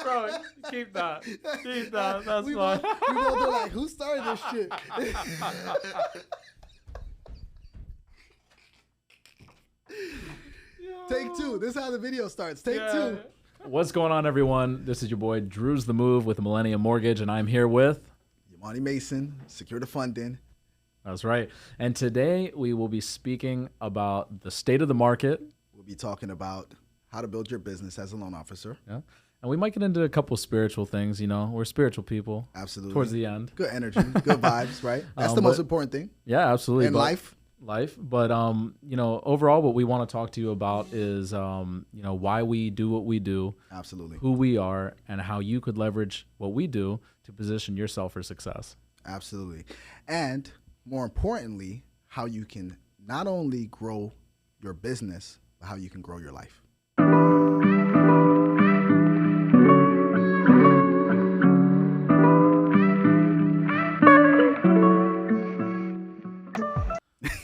Bro, keep that. Keep that. That's we fine. both are like, who started this shit? Take two. This is how the video starts. Take two. What's going on, everyone? This is your boy Drew's the Move with Millennium Mortgage, and I'm here with Monty Mason, Secure the Funding. That's right. And today we will be speaking about the state of the market. We'll be talking about how to build your business as a loan officer. Yeah. And we might get into a couple of spiritual things. You know, we're spiritual people. Absolutely. Towards the end. Good energy, good vibes, right? That's the most important thing. Yeah, absolutely. In life. But you know, overall what we want to talk to you about is you know, why we do what we do. Absolutely. Who we are and how you could leverage what we do to position yourself for success. Absolutely. And more importantly, how you can not only grow your business, but how you can grow your life.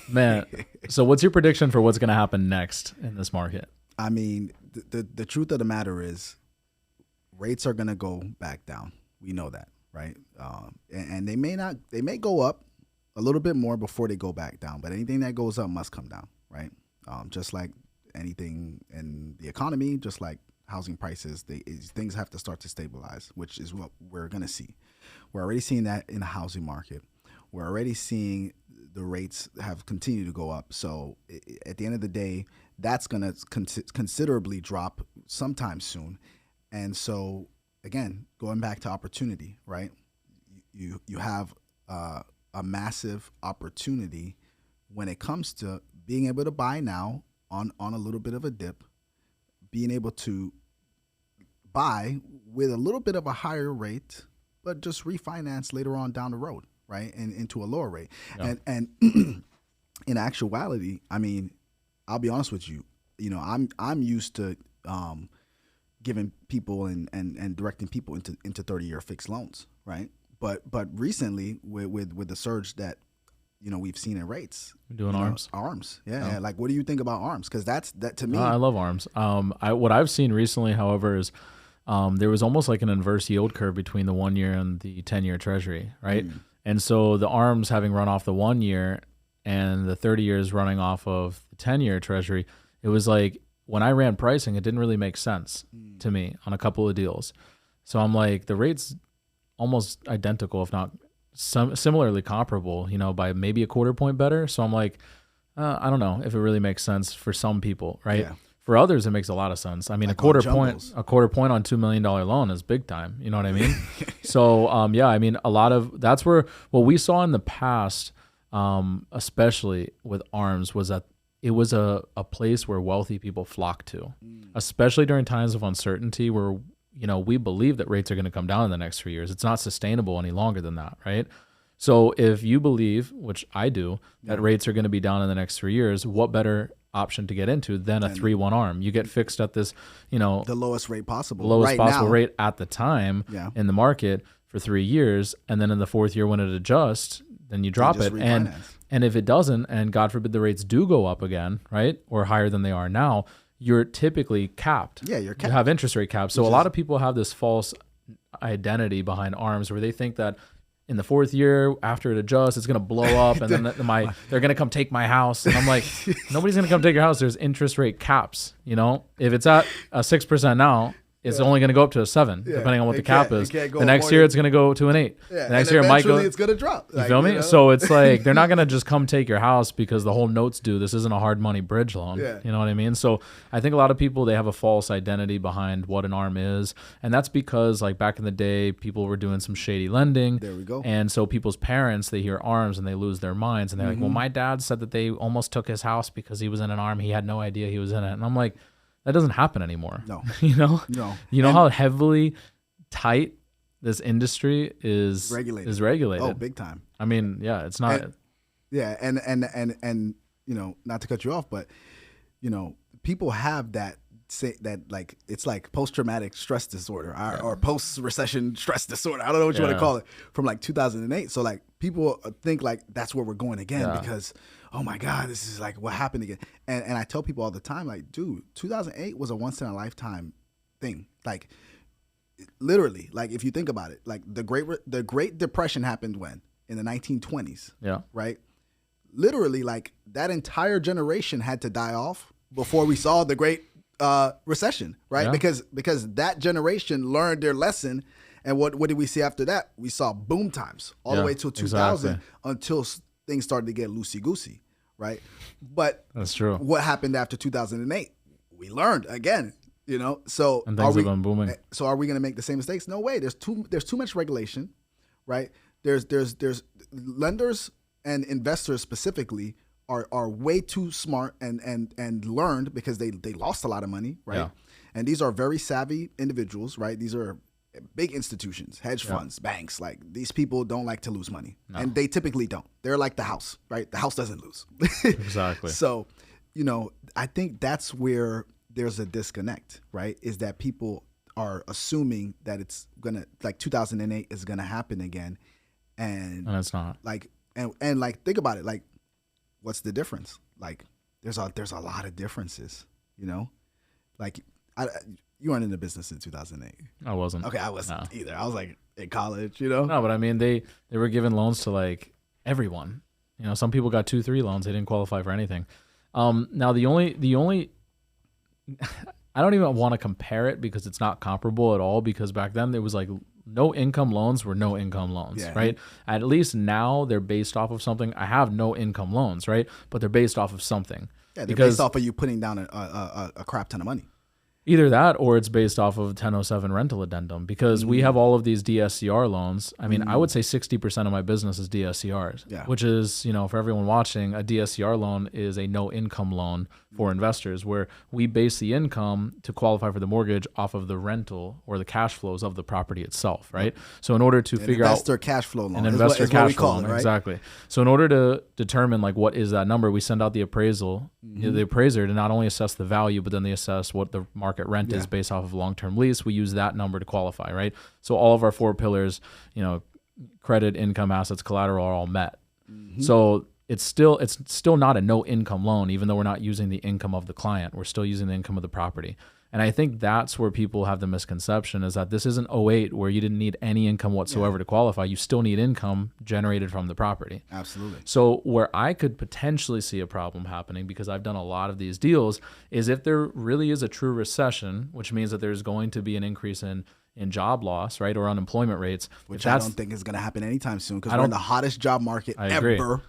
Man, so what's your prediction for what's going to happen next in this market? I mean, the truth of the matter is rates are going to go back down. We know that, right? And they may go up a little bit more before they go back down, but anything that goes up must come down, right? Just like anything in the economy, just like housing prices, things have to start to stabilize, which is what we're going to see. We're already seeing that in the housing market. We're already seeing the rates have continued to go up. So at the end of the day, that's going to considerably drop sometime soon. And so, again, going back to opportunity, right? You have a massive opportunity when it comes to being able to buy now on a little bit of a dip, being able to buy with a little bit of a higher rate, but just refinance later on down the road, right? And into a lower rate. Yeah. And in actuality, I mean, I'll be honest with you, you know, I'm used to giving people and directing people into 30-year fixed loans, right? But recently with the surge that, you know, we've seen in rates. We're doing ARMs. ARMs. Yeah. Like, what do you think about ARMs? Because that to me. I love ARMs. What I've seen recently, however, is there was almost like an inverse yield curve between the 1 year and the 10-year treasury, right? And so the ARMs having run off the 1 year and the 30 years running off of the 10-year treasury, it was like when I ran pricing, it didn't really make sense to me on a couple of deals. So I'm like, the rate's almost identical, if not similarly comparable, you know, by maybe a quarter point better. So I'm like, I don't know if it really makes sense for some people, right? Yeah. For others, it makes a lot of sense. I mean, like a quarter point on $2 million loan is big time. You know what I mean? So, yeah, I mean, that's where what we saw in the past, especially with ARMs, was that it was a place where wealthy people flock to, especially during times of uncertainty where, you know, we believe that rates are going to come down in the next 3 years. It's not sustainable any longer than that, right? So if you believe, which I do, that rates are going to be down in the next 3 years, what better option to get into than a 3-1 ARM? You get fixed at this, you know, the lowest rate possible, the lowest possible rate at the time in the market for 3 years, and then in the fourth year when it adjusts, then you drop it, and if it doesn't, and God forbid the rates do go up again, right, or higher than they are now, you're typically capped. Yeah, you're capped. You have interest rate caps. So a lot of people have this false identity behind ARMs where they think that in the fourth year, after it adjusts, it's going to blow up, and then they're going to come take my house. And I'm like, nobody's going to come take your house. There's interest rate caps. You know, if it's at a 6% now, it's only going to go up to a 7, depending on what the cap is. The next year, it's going to go to an 8. The next year, it might go. It's going to drop. You feel me? You know? So it's like they're not going to just come take your house because the whole note's due. This isn't a hard money bridge loan. Yeah. You know what I mean? So I think a lot of people, they have a false identity behind what an ARM is, and that's because like back in the day, people were doing some shady lending. There we go. And so people's parents, they hear ARMs and they lose their minds, and they're like, "Well, my dad said that they almost took his house because he was in an ARM. He had no idea he was in it." And I'm like, that doesn't happen anymore. No. You know? No. You know how heavily tight this industry is regulated. Oh, big time. I mean, yeah, it's not. And you know, not to cut you off, but you know, people have that like it's like post-traumatic stress disorder or post-recession stress disorder. I don't know what you want to call it, from like 2008. So like people think like that's where we're going again because oh my God, this is like what happened again. And I tell people all the time, like, dude, 2008 was a once in a lifetime thing. Like, literally, like if you think about it, like the Great Depression happened when? In the 1920s. Yeah. Right? Literally, like that entire generation had to die off before we saw the Great Recession, right? Yeah. Because that generation learned their lesson. And what did we see after that? We saw boom times all the way till 2000 until things started to get loosey-goosey, right? But that's true. What happened after 2008? We learned again, you know. So and things have been booming. So are we going to make the same mistakes? No way. There's too much regulation, right? There's lenders and investors specifically are way too smart and learned because they lost a lot of money, right? Yeah. And these are very savvy individuals, right? These are big institutions, hedge funds, banks. Like these people don't like to lose money, and they typically don't. They're like the house, right? The house doesn't lose. Exactly. So, you know, I think that's where there's a disconnect, right? Is that people are assuming that it's gonna, like 2008 is gonna happen again, and it's not. Like and like think about it, like what's the difference? Like there's a lot of differences, you know, like you weren't in the business in 2008. I wasn't. Okay, I wasn't either. I was like in college, you know. No, but I mean they were giving loans to like everyone. You know, some people got 2-3 loans. They didn't qualify for anything. Now the only I don't even want to compare it because it's not comparable at all, because back then there was like no income loans were no income loans, right? At least now they're based off of something. I have no income loans, right? But they're based off of something. Yeah, they're based off of you putting down a crap ton of money. Either that or it's based off of 1007 rental addendum, because we have all of these DSCR loans. I mean, I would say 60% of my business is DSCRs, which is, you know, for everyone watching, a DSCR loan is a no income loan for investors, where we base the income to qualify for the mortgage off of the rental or the cash flows of the property itself, right? So in order to figure out investor cash flow loan, an investor cash flow loan, right? Exactly. So in order to determine like what is that number, we send out the appraisal, the appraiser, to not only assess the value, but then they assess what the market rent is based off of long-term lease. We use that number to qualify, right? So all of our 4 pillars, you know, credit, income, assets, collateral, are all met. So it's still not a no income loan, even though we're not using the income of the client. We're still using the income of the property. And I think that's where people have the misconception, is that this isn't '08 where you didn't need any income whatsoever to qualify. You still need income generated from the property. Absolutely. So where I could potentially see a problem happening, because I've done a lot of these deals, is if there really is a true recession, which means that there's going to be an increase in job loss, right, or unemployment rates. Which I don't think is going to happen anytime soon, because we're in the hottest job market ever.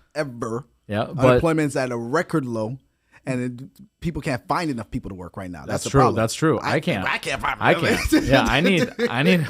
Yeah, but unemployment's at a record low, and people can't find enough people to work right now. That's the true. problem. That's true. I can't. I can't find. I can't. Yeah, I need.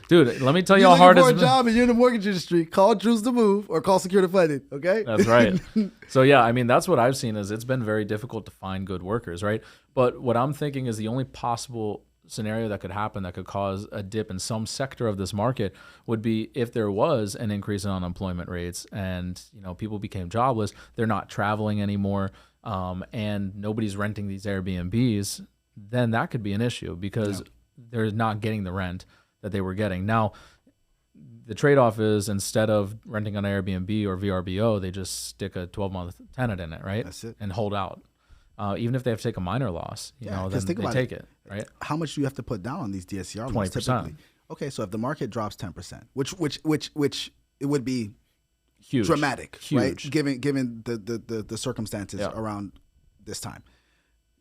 Dude, let me tell you how hard it's it's for a job and you're in the mortgage industry. Call Drews to Move or call Security Funding. Okay. That's right. So yeah, I mean, that's what I've seen, is it's been very difficult to find good workers, right? But what I'm thinking is the only possible scenario that could happen that could cause a dip in some sector of this market would be if there was an increase in unemployment rates and, you know, people became jobless, they're not traveling anymore, and nobody's renting these Airbnbs, then that could be an issue, because they're not getting the rent that they were getting. Now, the trade-off is, instead of renting on Airbnb or VRBO, they just stick a 12-month tenant in it, right? That's it. And hold out. Even if they have to take a minor loss, you know, then they take it, right? How much do you have to put down on these DSCR loans? 20%. Okay, so if the market drops 10%, which it would be huge, dramatic, huge, right? Given the circumstances around this time,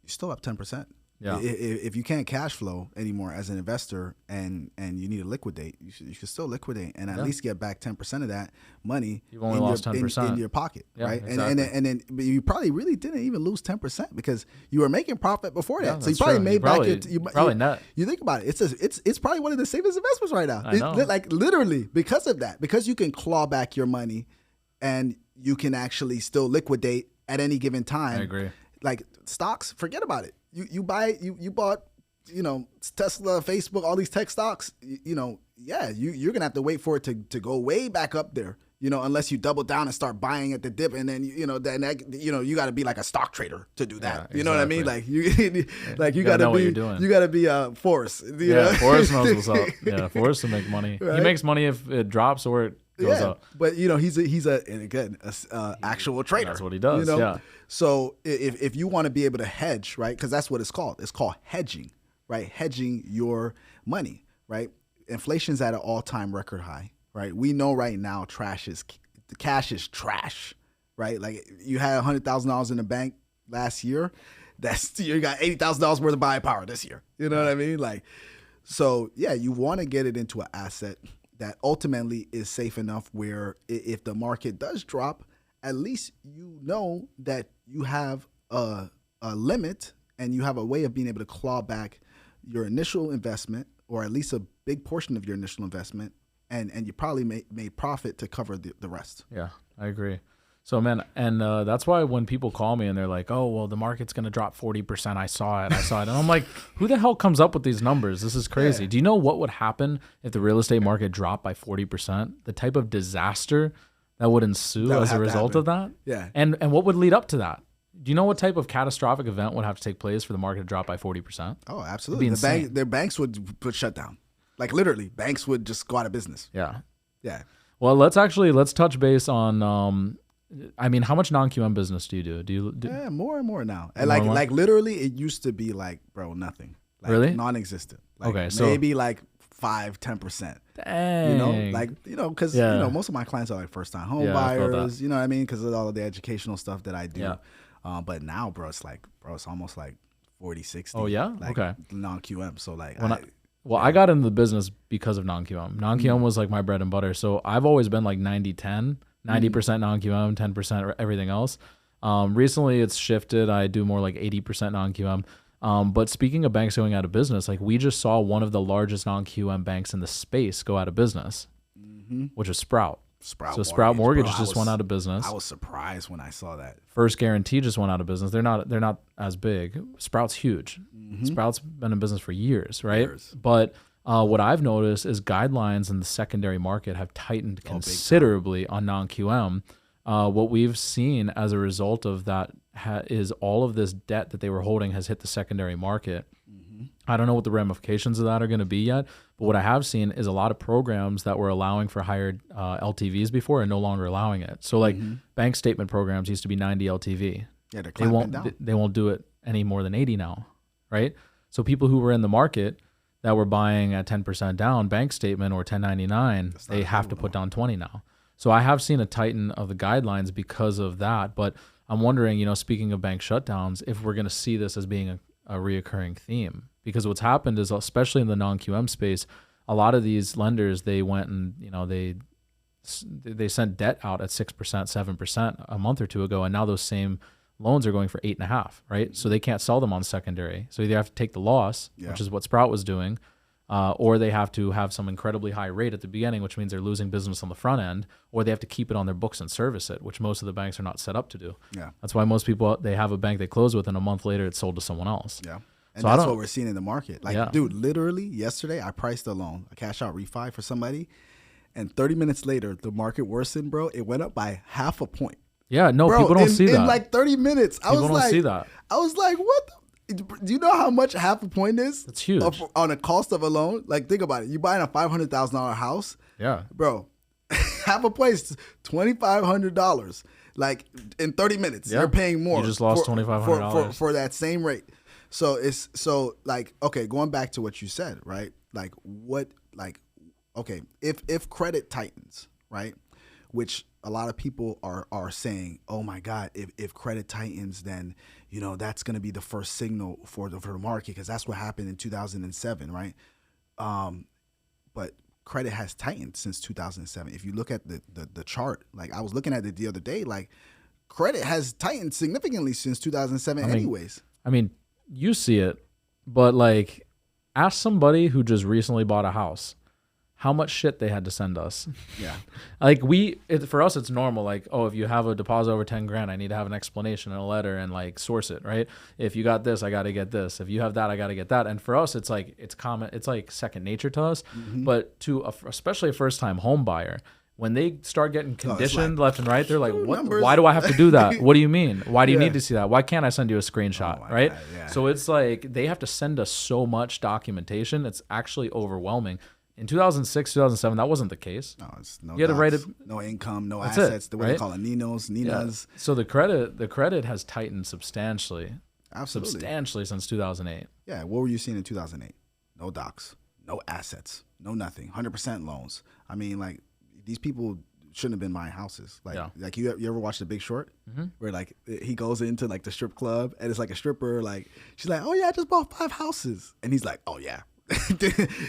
you still up 10%. Yeah. If you can't cash flow anymore as an investor and you need to liquidate, you should still liquidate and at least get back 10% of that money. You've only lost 10% in your pocket, right? Exactly. And then but you probably really didn't even lose 10% because you were making profit before that. Yeah, so you probably made back probably net. You think about it, it's probably one of the safest investments right now. I know. Like literally because of that, because you can claw back your money and you can actually still liquidate at any given time. I agree. Like stocks, forget about it. You bought, you know, Tesla, Facebook, all these tech stocks, you're going to have to wait for it to go way back up there, you know, unless you double down and start buying at the dip. And then, you got to be like a stock trader to do that. Yeah, you know what I mean? Like you got to be Forrest. Forrest knows what's up. Yeah, Forrest will make money. Right? He makes money if it drops or it goes up. But he's and again actual trader. That's what he does. Yeah. So if you want to be able to hedge, right? Because that's what it's called. It's called hedging, right? Hedging your money, right? Inflation's at an all-time record high, right? We know right now cash is trash, right? Like you had $100,000 in the bank last year. You got $80,000 worth of buying power this year. You know what I mean? Like, so yeah, you want to get it into an asset that ultimately is safe enough where if the market does drop, at least you know that you have a limit and you have a way of being able to claw back your initial investment, or at least a big portion of your initial investment, and you probably made profit to cover the rest. Yeah, I agree. So, man, and that's why when people call me and they're like, oh, well, the market's going to drop 40%. I saw it. And I'm like, who the hell comes up with these numbers? This is crazy. Yeah. Do you know what would happen if the real estate market dropped by 40%? The type of disaster that would ensue as a result of that? Yeah. And what would lead up to that? Do you know what type of catastrophic event would have to take place for the market to drop by 40%? Oh, absolutely. Their banks would shut down. Like literally, banks would just go out of business. Yeah. Yeah. Well, let's touch base on how much non-QM business do you do? Do you Yeah, more and more now. And like literally, it used to be like, bro, nothing. Like, really? Non-existent. Like, okay, so maybe like 5-10%. Dang. Because most of my clients are like first-time home buyers. You know what I mean? Because of all of the educational stuff that I do. Yeah. But now, bro, it's almost like 40-60. Oh yeah. Like, okay. Non-QM. So like, I got into the business because of non-QM. Non-QM was like my bread and butter. So I've always been like 90-10. 90% non-QM, 10% everything else. Recently it's shifted. I do more like 80% non-QM. But speaking of banks going out of business, like we just saw one of the largest non-QM banks in the space go out of business, which is Sprout. Sprout Mortgage just went out of business. I was surprised when I saw that. First Guarantee just went out of business. They're not as big. Sprout's huge. Sprout's been in business for years, right? But what I've noticed is guidelines in the secondary market have tightened considerably on non-QM. What we've seen as a result of that is all of this debt that they were holding has hit the secondary market. I don't know what the ramifications of that are going to be yet, but what I have seen is a lot of programs that were allowing for higher LTVs before are no longer allowing it. So like bank statement programs used to be 90 LTV. Yeah, they're clamping down. They won't do it any more than 80 now, right? So people who were in the market that were buying at 10% down bank statement or 1099, they have to put down 20 now. So I have seen a tighten of the guidelines because of that. But I'm wondering, speaking of bank shutdowns, if we're going to see this as being a reoccurring theme. Because what's happened is, especially in the non-QM space, a lot of these lenders, they went and, they sent debt out at 6%, 7% a month or two ago. And now those same loans are going for 8.5%, right? So they can't sell them on secondary. So either have to take the loss, which is what Sprout was doing, or they have to have some incredibly high rate at the beginning, which means they're losing business on the front end, or they have to keep it on their books and service it, which most of the banks are not set up to do. Yeah. That's why most people, they have a bank they close with and a month later it's sold to someone else. Yeah. And so that's what we're seeing in the market. Like, dude, literally yesterday I priced a loan, a cash out refi for somebody, and 30 minutes later the market worsened, bro. It went up by 0.5 point. Yeah, no, bro, people don't see that. In like 30 minutes. People don't see that. I was like, what do you know how much 0.5 point is? It's huge. On a cost of a loan. Like, think about it. You buying a $500,000 house. Yeah. Bro, 0.5 point is $2,500. Like, in 30 minutes, you're paying more. You just lost $2,500. For that same rate. So okay, going back to what you said, right? If credit tightens, right? Which a lot of people are saying, oh my God, if credit tightens, then that's going to be the first signal for the market, because that's what happened in 2007, right? But credit has tightened since 2007. If you look at the chart, like I was looking at it the other day, like credit has tightened significantly since 2007 anyways. I mean, you see it, but like ask somebody who just recently bought a house how much shit they had to send us. Yeah. Like for us, it's normal. Like, oh, if you have a deposit over 10 grand, I need to have an explanation and a letter and like source it, right? If you got this, I got to get this. If you have that, I got to get that. And for us, it's like, it's common. It's like second nature to us. Mm-hmm. But especially a first time home buyer, when they start getting conditioned left and right, they're like, what? Numbers. Why do I have to do that? What do you mean? Why do you need to see that? Why can't I send you a screenshot, right? God, yeah. So it's like they have to send us so much documentation. It's actually overwhelming. In 2006, 2007, that wasn't the case. No, it's no You had to write docs, it. no income, no That's assets. it, The way right? they call it, Ninas. So the credit has tightened substantially Absolutely. since 2008. Yeah. What were you seeing in 2008? No docs, no assets, no nothing. 100% loans. I mean, like these people shouldn't have been buying houses. Like you ever watch The Big Short, where like he goes into like the strip club and it's like a stripper. Like she's like, oh yeah, I just bought 5 houses, and he's like, oh yeah.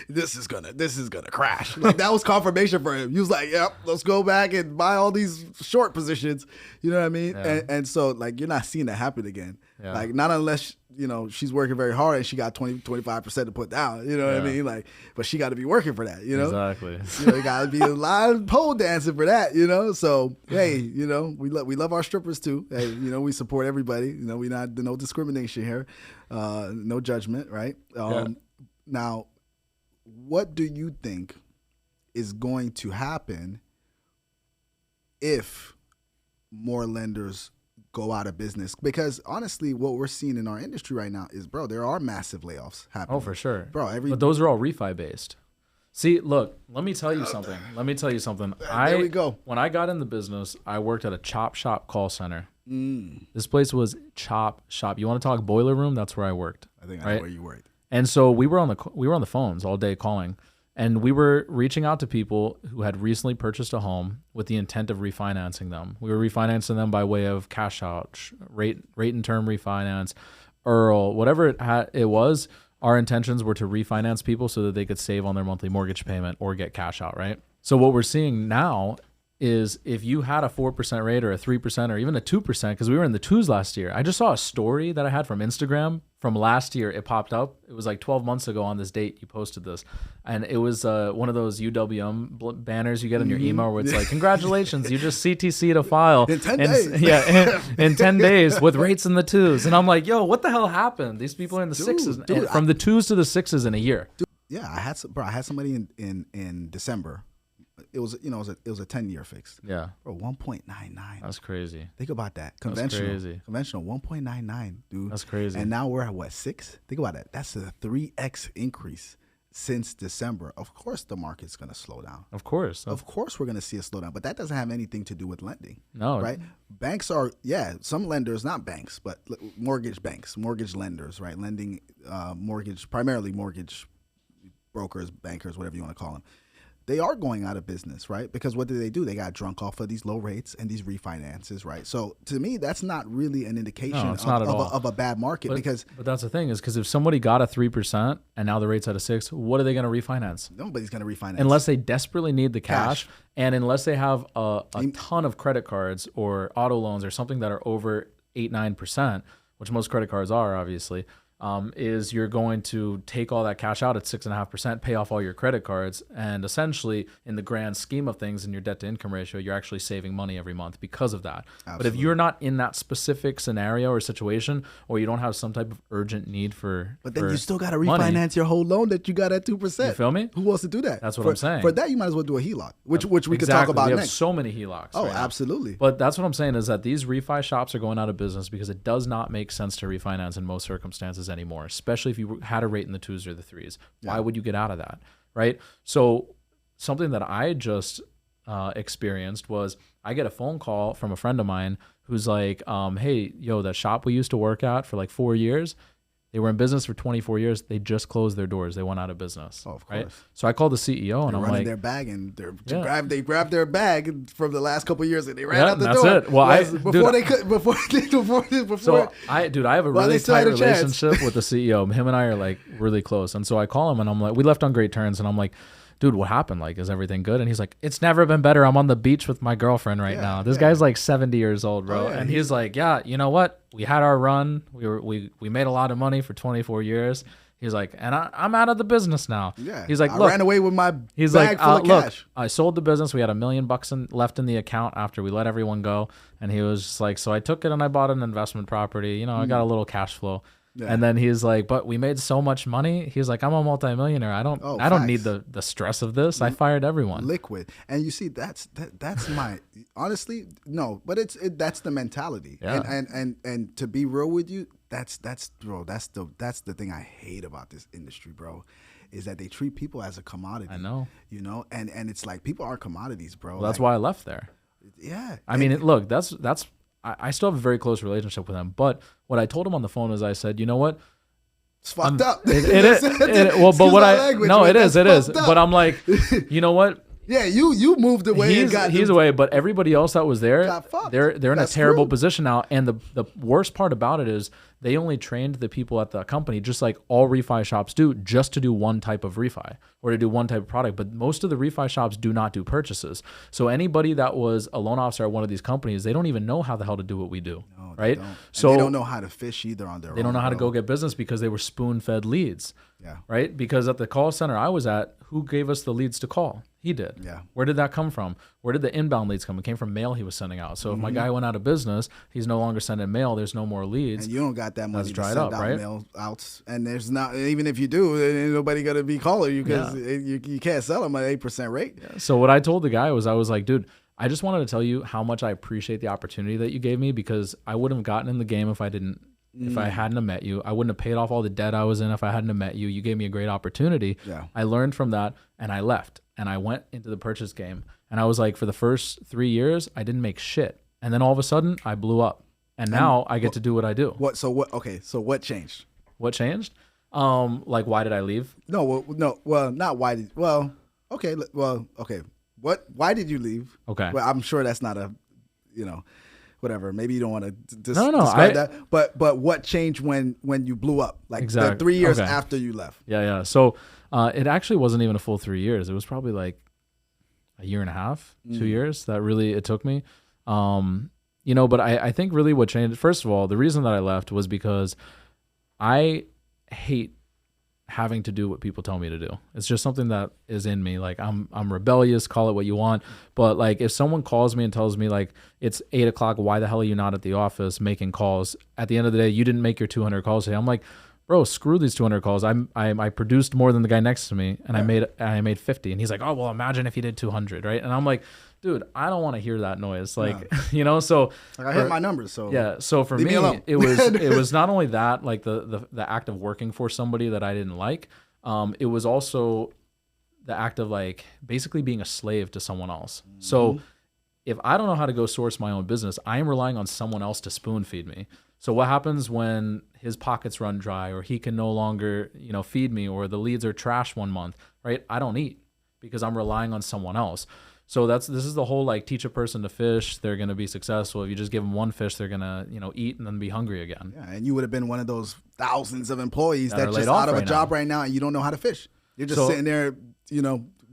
this is gonna crash. Like that was confirmation for him. He was like, "Yep, let's go back and buy all these short positions." You know what I mean? Yeah. And so like you're not seeing that happen again. Yeah. Like not unless she's working very hard and she got 20-25% to put down. You know what I mean? Like, but she got to be working for that. You know Exactly. You got to be a lot of pole dancing for that. So hey, we love our strippers too. Hey, we support everybody. We not no discrimination here, no judgment, right? Now, what do you think is going to happen if more lenders go out of business? Because honestly, what we're seeing in our industry right now is, bro, there are massive layoffs happening. Oh, for sure. Bro, but those are all refi based. See, look, let me tell you something. There we go. When I got in the business, I worked at a chop shop call center. This place was chop shop. You want to talk boiler room? That's where I worked. I think I know where you worked. And so we were on the phones all day calling, and we were reaching out to people who had recently purchased a home with the intent of refinancing them. We were refinancing them by way of cash out, rate and term refinance, EARL, whatever it was. Our intentions were to refinance people so that they could save on their monthly mortgage payment or get cash out, right? So what we're seeing now is if you had a 4% rate or a 3% or even a 2%, because we were in the 2s last year. I just saw a story that I had from Instagram from last year. It popped up. It was like 12 months ago on this date you posted this. And it was one of those UWM banners you get in your email where it's like, congratulations, you just CTC'd a file. In 10 days. Yeah, in 10 days with rates in the 2s. And I'm like, yo, what the hell happened? These people are in the 6s. From the 2s to the 6s in a year. Yeah, I had somebody in December. It was a 10-year fixed. Yeah. Bro, 1.99. That's crazy. Think about that. Conventional. That's crazy. Conventional 1.99, dude. That's crazy. And now we're at what, 6? Think about that. That's a 3x increase since December. Of course the market's going to slow down. Of course. Of course we're going to see a slowdown, but that doesn't have anything to do with lending. No. Right? Banks are, some lenders, not banks, but mortgage banks, mortgage lenders, right? Lending primarily mortgage brokers, bankers, whatever you want to call them. They are going out of business, right? Because what do? They got drunk off of these low rates and these refinances, right? So to me, that's not really an indication of a bad market. But that's the thing is because if somebody got a 3% and now the rate's at a 6, what are they going to refinance? Nobody's going to refinance. Unless they desperately need the cash. And unless they have a ton of credit cards or auto loans or something that are over 8-9%, which most credit cards are obviously, is you're going to take all that cash out at 6.5%, pay off all your credit cards, and essentially, in the grand scheme of things, in your debt to income ratio, you're actually saving money every month because of that. Absolutely. But if you're not in that specific scenario or situation, or you don't have some type of urgent need but then you still got to refinance your whole loan that you got at 2%. You feel me? Who wants to do that? That's what I'm saying. For that, you might as well do a HELOC, which we could talk about next. We have so many HELOCs. Oh, right absolutely. Now. But that's what I'm saying is that these refi shops are going out of business because it does not make sense to refinance in most circumstances anymore, especially if you had a rate in the 2s or the 3s. Why would you get out of that, right? So something that I just experienced was I get a phone call from a friend of mine who's like, hey, yo, that shop we used to work at for like 4 years, they were in business for 24 years. They just closed their doors. They went out of business. Oh, of course. Right? So I called the CEO and I'm running like, their bag and they grabbed their bag from the last couple of years and they ran out the that's door. It. Well, I have a really tight relationship with the CEO. Him and I are like really close. And so I call him and I'm like, we left on great terms. And I'm like, dude, what happened? Like, is everything good? And he's like, it's never been better. I'm on the beach with my girlfriend right now. This guy's like 70 years old, bro. And he's like, yeah, you know what? We had our run. We made a lot of money for 24 years. He's like, and I'm out of the business now. Yeah. He's like, I ran away with my bag full of cash. I sold the business. We had $1 million left in the account after we let everyone go. And he was just like, so I took it and I bought an investment property. I got a little cash flow. Yeah. And then he's like, but we made so much money. He's like, I'm a multimillionaire. I don't need the stress of this. I fired everyone. Liquid. And you see, that's my honestly, no, but that's the mentality. Yeah. And to be real with you, that's the thing I hate about this industry, bro. is that they treat people as a commodity. I know. You know, and it's like people are commodities, bro. Well, that's why I left there. Yeah. I mean, look, I still have a very close relationship with him. But what I told him on the phone is I said, you know what? It's fucked up. It is. Well, but what it is. But I'm like, you know what? Yeah, you moved away. He's away, but everybody else that was there, they're in a terrible screwed. position now. And the worst part about it is they only trained the people at the company, just like all refi shops do, just to do one type of refi or to do one type of product. But most of the refi shops do not do purchases. So anybody that was a loan officer at one of these companies, they don't even know how the hell to do what we do, right? So they don't know how to fish either on their own. They don't know how to go get business because they were spoon-fed leads. Yeah. Right? Because at the call center I was at, who gave us the leads to call? He did. Yeah. Where did that come from? Where did the inbound leads come? It came from mail he was sending out. So if my guy went out of business, he's no longer sending mail. There's no more leads. And you don't got that money to dried send up, out right? mail outs. And there's not, even if you do, ain't nobody going to be calling you because you can't sell them at 8% rate. Yeah. So what I told the guy was, I was like, dude, I just wanted to tell you how much I appreciate the opportunity that you gave me, because I wouldn't have gotten in the game if I hadn't have met you. I wouldn't have paid off all the debt I was in if I hadn't have met you. You gave me a great opportunity. Yeah. I learned from that and I left and I went into the purchase game. And I was like, for the first 3 years, I didn't make shit. And then all of a sudden I blew up. And now I get to do what I do. So what changed? What changed? Like, why did I leave? Not why did, okay. Why did you leave? Okay. Well, I'm sure that's not whatever. Maybe you don't want to describe that. But what changed when you blew up? Like exactly. the 3 years after you left. Yeah. So it actually wasn't even a full 3 years. It was probably like a year and a half, 2 years that really it took me. But I think really what changed, first of all, the reason that I left was because I hate having to do what people tell me to do. It's just something that is in me. Like I'm rebellious, call it what you want. But like if someone calls me and tells me like it's 8:00, why the hell are you not at the office making calls? At the end of the day, you didn't make your 200 calls today. I'm like, bro, screw these 200 calls. I produced more than the guy next to me, and I made 50. And he's like, oh well, imagine if you did 200, right? And I'm like, dude, I don't want to hear that noise. Like, so like I hit my numbers. So yeah. So for me, it was not only that, like the act of working for somebody that I didn't like. It was also the act of like basically being a slave to someone else. Mm-hmm. So if I don't know how to go source my own business, I am relying on someone else to spoon feed me. So what happens when his pockets run dry, or he can no longer, feed me, or the leads are trash one month, right? I don't eat because I'm relying on someone else. So this is the whole like teach a person to fish, they're going to be successful. If you just give them one fish, they're going to, eat and then be hungry again. Yeah, and you would have been one of those thousands of employees that just out of a job right now and you don't know how to fish. You're just sitting there,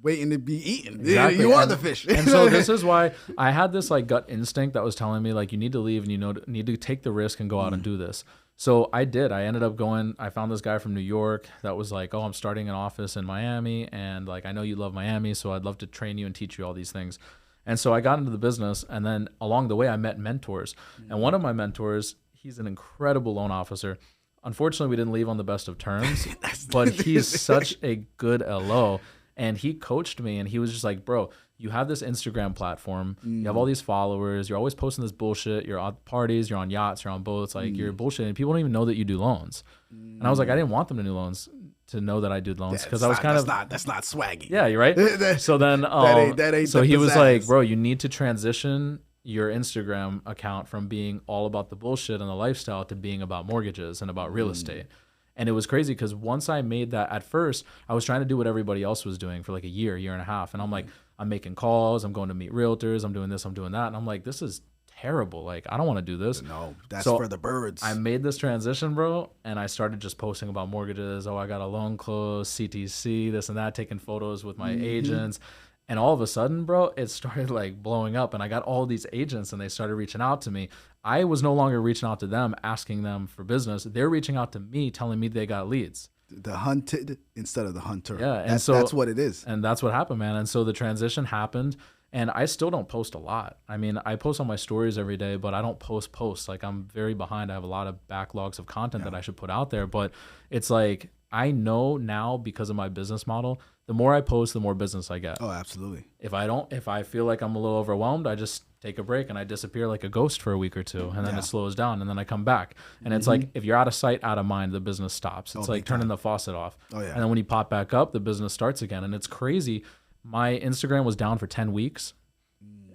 waiting to be eaten. Exactly. You are the fish. And so this is why I had this like gut instinct that was telling me like, you need to leave and need to take the risk and go out and do this. So I did. I ended up going, I found this guy from New York that was like, oh, I'm starting an office in Miami. And like, I know you love Miami, so I'd love to train you and teach you all these things. And so I got into the business. And then along the way, I met mentors. Mm-hmm. And one of my mentors, he's an incredible loan officer. Unfortunately, we didn't leave on the best of terms, but he's such a good LO. And he coached me, and he was just like, bro, you have this Instagram platform. You have all these followers. You're always posting this bullshit. You're at parties. You're on yachts. You're on boats. Like, you're bullshitting. People don't even know that you do loans. And I was like, I didn't want them to do loans, to know that I do loans, because I was that's not swaggy. Yeah, you're right. So then, that ain't so he was like, bro, you need to transition your Instagram account from being all about the bullshit and the lifestyle to being about mortgages and about real estate. And it was crazy because once I made that, at first, I was trying to do what everybody else was doing for like a year and a half. And I'm like, I'm making calls, I'm going to meet realtors, I'm doing this, I'm doing that. And I'm like, this is terrible. Like, I don't want to do this. No, that's for the birds. I made this transition, bro. And I started just posting about mortgages. Oh, I got a loan closed, CTC, this and that, taking photos with my agents. And all of a sudden, bro, it started like blowing up. And I got all these agents and they started reaching out to me. I was no longer reaching out to them, asking them for business. They're reaching out to me, telling me they got leads. The hunted instead of the hunter. Yeah. And that's what it is. And that's what happened, man. And so the transition happened. And I still don't post a lot. I mean, I post on my stories every day, but I don't posts. Like, I'm very behind. I have a lot of backlogs of content that I should put out there. But it's like, I know now because of my business model, the more I post, the more business I get. Oh, absolutely. If I feel like I'm a little overwhelmed, I just take a break and I disappear like a ghost for a week or two, and then it slows down, and then I come back. And it's like, if you're out of sight, out of mind, the business stops. It's like turning the faucet off. Oh, yeah. And then when you pop back up, the business starts again. And it's crazy. My Instagram was down for 10 weeks.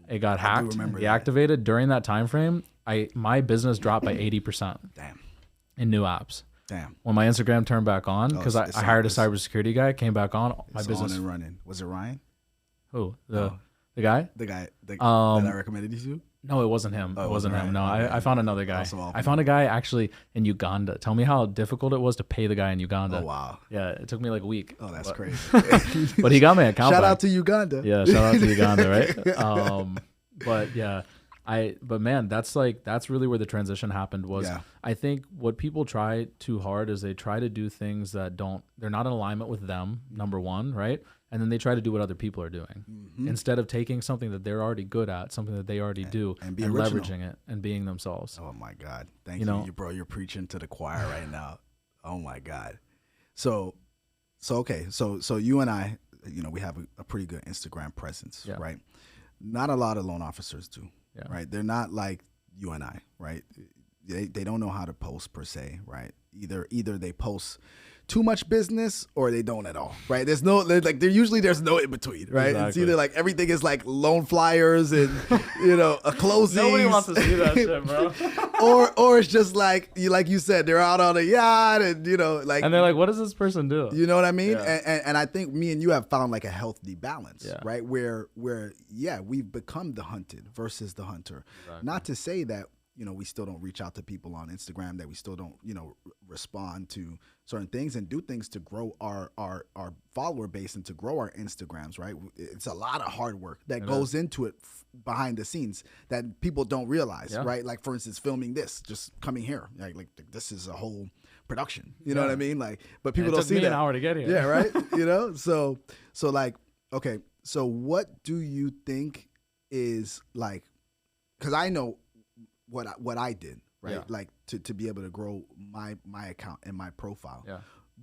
It got hacked, deactivated. During that time frame, my business dropped by 80%. Damn. In new apps. Damn. When my Instagram turned back on, because I hired a cybersecurity guy, came back on, my business on and running. Was it Ryan? Who? The guy? The guy that I recommended you to? No, it wasn't him. Oh, it wasn't him. Ryan. No, Okay. I found another guy. I found a guy actually in Uganda. Tell me how difficult it was to pay the guy in Uganda. Oh, wow. Yeah, it took me like a week. Oh, that's crazy. But he got my account Shout back. out to Uganda. Yeah, shout out to Uganda, right? But yeah, but man, that's really where the transition happened was, I think what people try too hard is they try to do things that they're not in alignment with them, number one, right? And then they try to do what other people are doing instead of taking something that they're already good at, something that they already do, and leveraging it and being themselves. Oh my God. Thank you, bro. You're preaching to the choir right now. Oh my God. So okay. So you and I, we have a pretty good Instagram presence, right? Not a lot of loan officers do, right? They're not like you and I, right? They don't know how to post per se, right? Either they post too much business or they don't at all, right? There's no in between, right? Exactly. It's either like everything is like loan flyers and a closing. Nobody wants to see that shit, bro. or it's just like you said, they're out on a yacht and and they're like, what does this person do? You know what I mean? Yeah. And I think me and you have found like a healthy balance, right? Where we've become the hunted versus the hunter. Exactly. Not to say that we still don't reach out to people on Instagram, that we still don't, respond to certain things and do things to grow our follower base and to grow our Instagrams, right? It's a lot of hard work that goes into it behind the scenes that people don't realize, right? Like, for instance, filming this, just coming here, like this is a whole production, you know what I mean? Like, but people don't see that. It took me an hour to get here. Yeah, right? So like, okay, so what do you think is like, because I know what I did, right? Yeah. Like to be able to grow my account and my profile. Yeah.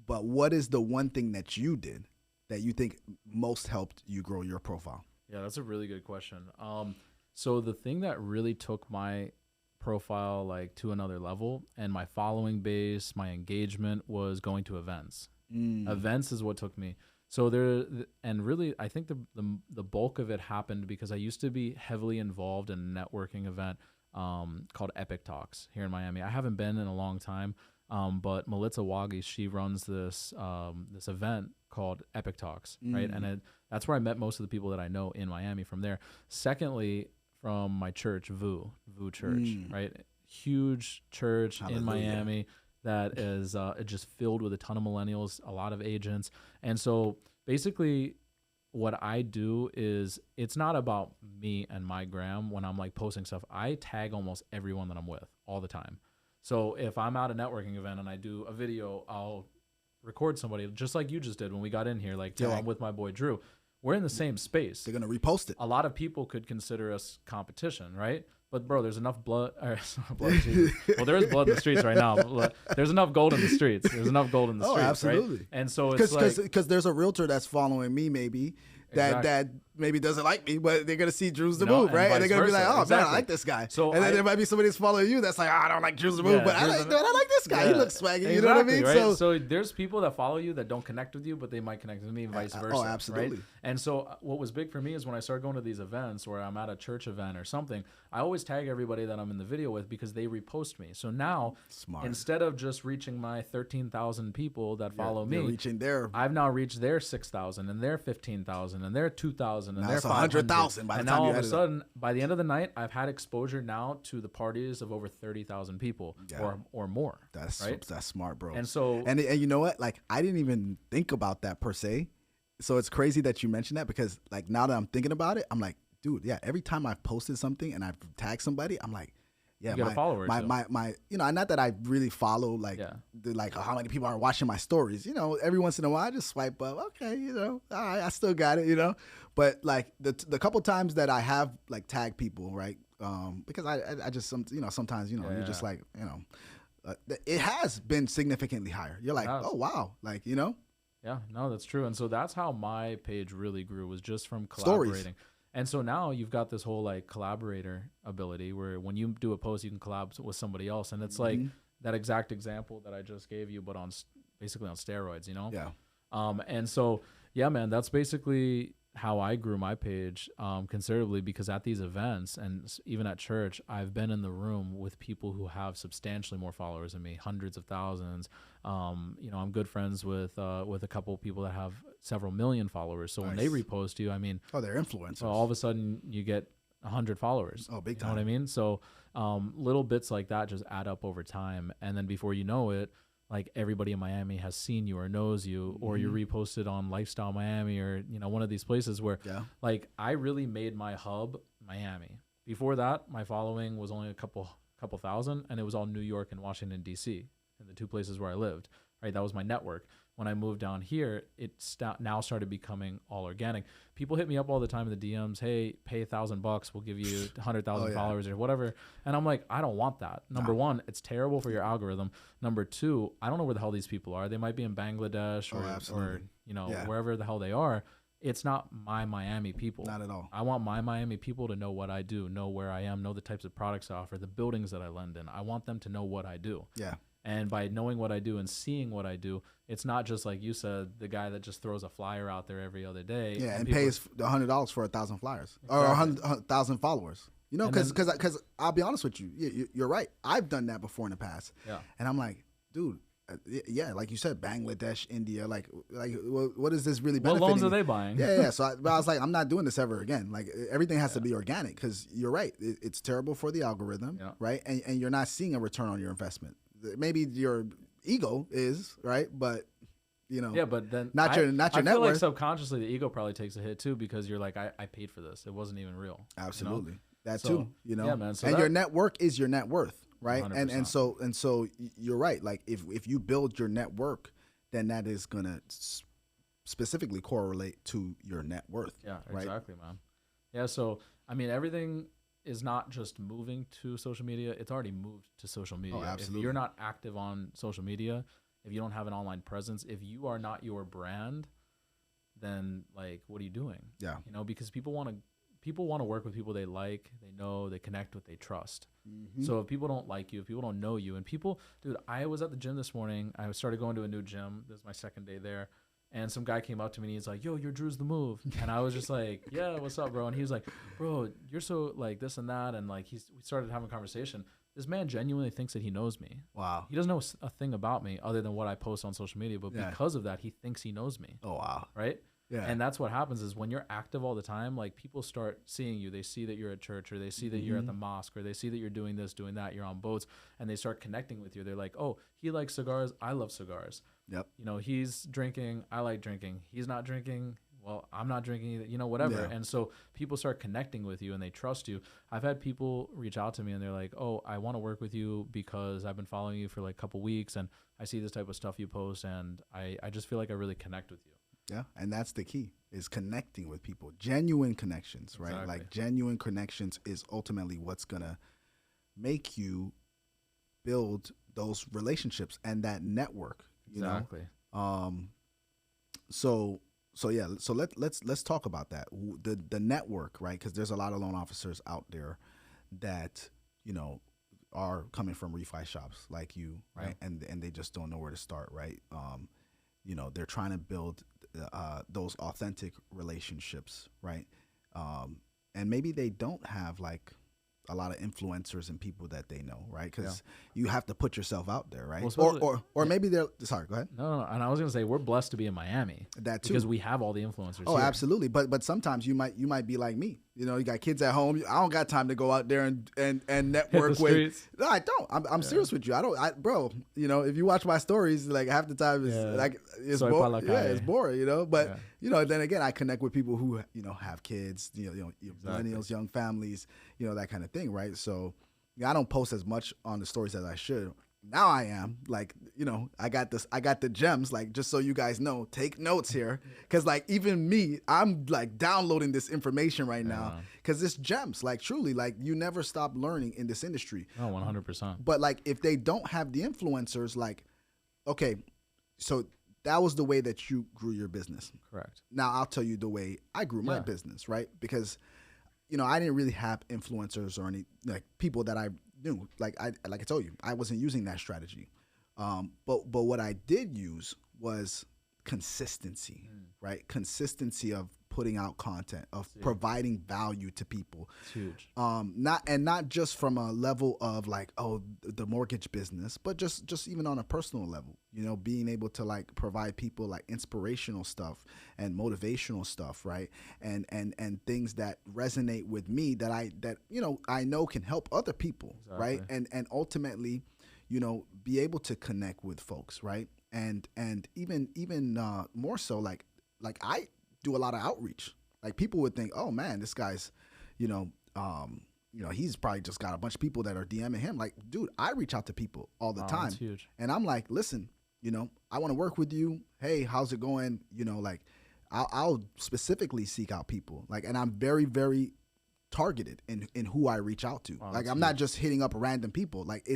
But what is the one thing that you did that you think most helped you grow your profile? Yeah, that's a really good question. So the thing that really took my profile like to another level and my following base, my engagement was going to events. Events is what took me. So really, I think the bulk of it happened because I used to be heavily involved in a networking event called Epic Talks here in Miami. I haven't been in a long time, but Melissa Wagi, she runs this event called Epic Talks, right? And that's where I met most of the people that I know in Miami from there. Secondly, from my church, VU Church, right? Huge church in Miami that is just filled with a ton of millennials, a lot of agents. And so basically what I do is it's not about me and my gram when I'm like posting stuff. I tag almost everyone that I'm with all the time. So if I'm at a networking event and I do a video, I'll record somebody just like you just did when we got in here. Like, yo, I'm with my boy Drew. We're in the same space. They're going to repost it. A lot of people could consider us competition, right? But bro, there's enough blood. Well, there is blood in the streets right now. There's enough gold in the streets. There's enough gold in the streets, absolutely. Right? And so it's because there's a realtor that's following me maybe that maybe doesn't like me, but they're gonna see Drew's the move, right? And they're gonna be like, oh man, I like this guy. So and then there might be somebody that's following you that's like, oh, I don't like Drew's the move, but I like this guy. He looks swaggy. You know what I mean? Right? So there's people that follow you that don't connect with you, but they might connect with me, and vice versa. Oh, absolutely. Right? And so what was big for me is when I started going to these events where I'm at a church event or something, I always tag everybody that I'm in the video with because they repost me. So now, instead of just reaching my 13,000 people that follow me, I've now reached their 6,000 and their 15,000 and their 2,000 and their 500,000. By the and time now all of a sudden, by the end of the night, I've had exposure now to the parties of over 30,000 people or more. That's right? That's smart, bro. And so, and you know what? Like, I didn't even think about that per se. So it's crazy that you mentioned that because like now that I'm thinking about it, I'm like, dude, every time I've posted something and I've tagged somebody, I'm like, you got a follower my not that I really follow like how many people are watching my stories. Every once in a while I just swipe up. Okay, all right, I still got it. But like the couple times that I have like tagged people, right? Because I just sometimes you're just like It has been significantly higher. You're like, oh wow, like Yeah, no, that's true. And so that's how my page really grew, was just from collaborating. Stories. And so now you've got this whole like collaborator ability where when you do a post, you can collab with somebody else. And it's like that exact example that I just gave you, but basically on steroids, Yeah. And so, yeah, man, that's basically how I grew my page considerably, because at these events and even at church, I've been in the room with people who have substantially more followers than me, hundreds of thousands. I'm good friends with a couple of people that have several million followers. So when they repost you, I mean, they're influencers. All of a sudden you get 100 followers. Oh, big time. You know what I mean? So little bits like that just add up over time. And then before you know it, like everybody in Miami has seen you or knows you, or you're reposted on Lifestyle Miami or, one of these places where like I really made my hub Miami. Before that, my following was only a couple thousand, and it was all New York and Washington, D.C., and the two places where I lived, right? That was my network. When I moved down here, it now started becoming all organic. People hit me up all the time in the DMs. Hey, pay $1,000, we'll give you 100,000 followers or whatever. And I'm like, I don't want that. Number one, it's terrible for your algorithm. Number two, I don't know where the hell these people are. They might be in Bangladesh or wherever the hell they are. It's not my Miami people. Not at all. I want my Miami people to know what I do, know where I am, know the types of products I offer, the buildings that I lend in. I want them to know what I do. Yeah. And by knowing what I do and seeing what I do, it's not just like you said, the guy that just throws a flyer out there every other day. Yeah, and pays $100 for 1,000 flyers or 100,000 followers. Because I'll be honest with you, you're right. I've done that before in the past. Yeah. And I'm like, dude, like you said, Bangladesh, India, like what is this really benefiting? What loans are they buying? Yeah. So I was like, I'm not doing this ever again. Like everything has to be organic, because you're right. It's terrible for the algorithm, right? And you're not seeing a return on your investment. Maybe your ego is right, but but then not your I feel network. Like subconsciously the ego probably takes a hit too, because you're like, I paid for this. It wasn't even real. Absolutely, that too. Yeah, man. So and your net worth is your net worth, right? 100%. And so you're right. Like if you build your network, then that is gonna specifically correlate to your net worth. Yeah, right? Exactly, man. Yeah. So I mean, everything is not just moving to social media, it's already moved to social media. Oh, absolutely. If you're not active on social media, if you don't have an online presence, if you are not your brand, then like, what are you doing? Yeah. Because people want to work with people they like, they know, they connect with, they trust. So if people don't like you, if people don't know you, and dude, I was at the gym this morning. I started going to a new gym. This is my second day there. And some guy came up to me and he's like, yo, you're Drew's the Move. And I was just like, yeah, what's up, bro? And he was like, bro, you're so like this and that. And like, we started having a conversation. This man genuinely thinks that he knows me. Wow. He doesn't know a thing about me other than what I post on social media. But because of that, he thinks he knows me. Oh, wow. Right? Yeah. And that's what happens is when you're active all the time, like people start seeing you. They see that you're at church, or they see that you're at the mosque, or they see that you're doing this, doing that. You're on boats, and they start connecting with you. They're like, oh, he likes cigars. I love cigars. Yep. He's drinking. I like drinking. He's not drinking. Well, I'm not drinking either, whatever. Yeah. And so people start connecting with you and they trust you. I've had people reach out to me and they're like, oh, I want to work with you because I've been following you for like a couple weeks and I see this type of stuff you post and I just feel like I really connect with you. Yeah. And that's the key, is connecting with people, genuine connections, right? Exactly. Like genuine connections is ultimately what's going to make you build those relationships and that network. Exactly. So let's talk about that. The network, right? Because there's a lot of loan officers out there that are coming from refi shops like you, right? Yeah. And they just don't know where to start, right? They're trying to build those authentic relationships, right? And maybe they don't have like a lot of influencers and people that they know, right? Because you have to put yourself out there, right? Well, or maybe they're sorry. Go ahead. No. And I was gonna say we're blessed to be in Miami. That too, because we have all the influencers. Oh, here. Absolutely. But sometimes you might be like me. You got kids at home. I don't got time to go out there and network with. No, I don't. I'm serious with you. Bro. If you watch my stories, like half the time it's boring. Yeah, it's boring. But then again, I connect with people who have kids. Millennials, young families. That kind of thing, right? So I don't post as much on the stories as I should. now I am like, I got the gems, like, just so you guys know, take notes here. Cause like, even me, I'm like downloading this information right now because it's gems, like truly, like you never stop learning in this industry. Oh, 100%. But like, if they don't have the influencers, like, okay, so that was the way that you grew your business. Correct. Now I'll tell you the way I grew my business, right? Because, I didn't really have influencers or any like people that I knew. Like I told you, I wasn't using that strategy. But what I did use was consistency, right? Consistency of putting out content, of providing value to people. It's huge. Not just from a level of like, oh, the mortgage business, but just even on a personal level, being able to like provide people like inspirational stuff and motivational stuff, right? And things that resonate with me that I know can help other people, right? And ultimately, be able to connect with folks, right? And even more so, like I do a lot of outreach. Like people would think, oh man, this guy's, he's probably just got a bunch of people that are DMing him. Like, dude, I reach out to people all the time. That's huge. And I'm like, listen, I want to work with you. Hey, how's it going? Like I'll specifically seek out people. Like, and I'm very, very targeted in who I reach out to. Like I'm not just hitting up random people. Like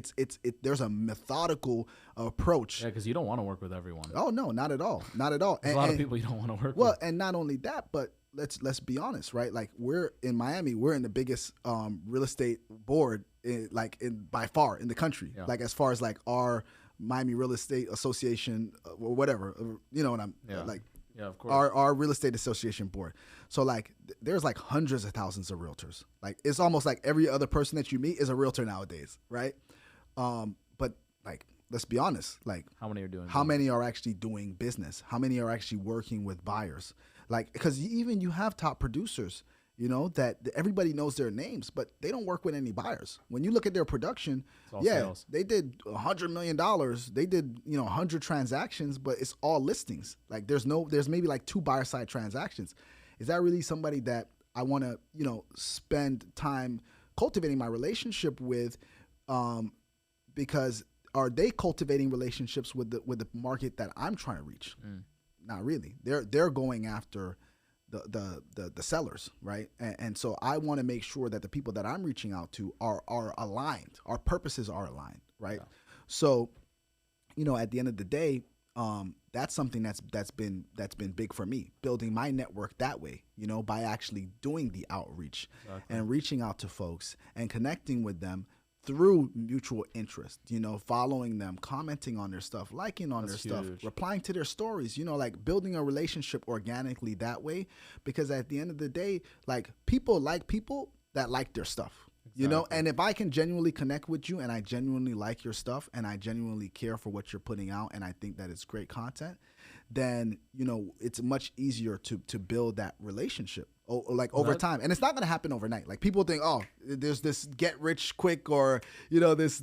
there's a methodical approach. Yeah, because you don't want to work with everyone. Oh no, not at all. Not at all. There's a lot of people you don't want to work with. Well, and not only that, but let's be honest, right? Like we're in Miami, we're in the biggest real estate board by far in the country. Yeah. Like as far as like our Miami Real Estate Association or whatever, what I'm like. Yeah, of course. Our real estate association board. So like there's like hundreds of thousands of realtors. Like it's almost like every other person that you meet is a realtor nowadays, right? But like let's be honest, like how many are doing how many are actually doing business? How many are actually working with buyers? Like because even you have top producers, that everybody knows their names, but they don't work with any buyers. When you look at their production, sales. They did $100 million. They did, 100 transactions, but it's all listings. Like there's maybe like 2 buyer side transactions. Is that really somebody that I want to, spend time cultivating my relationship with? Because are they cultivating relationships with the market that I'm trying to reach? Not really. They're going after the sellers, right? And so I want to make sure that the people that I'm reaching out to are aligned. Our purposes are aligned, right? Yeah. So, at the end of the day, that's something that's been big for me, building my network that way, by actually doing the outreach and reaching out to folks and connecting with them through mutual interest, following them, commenting on their stuff, liking on their stuff, replying to their stories, like building a relationship organically that way. Because at the end of the day, like people like people that like their stuff, and if I can genuinely connect with you and I genuinely like your stuff and I genuinely care for what you're putting out and I think that it's great content, then, it's much easier to build that relationship. Over time. And it's not going to happen overnight. Like people think, oh, there's this get rich quick or, this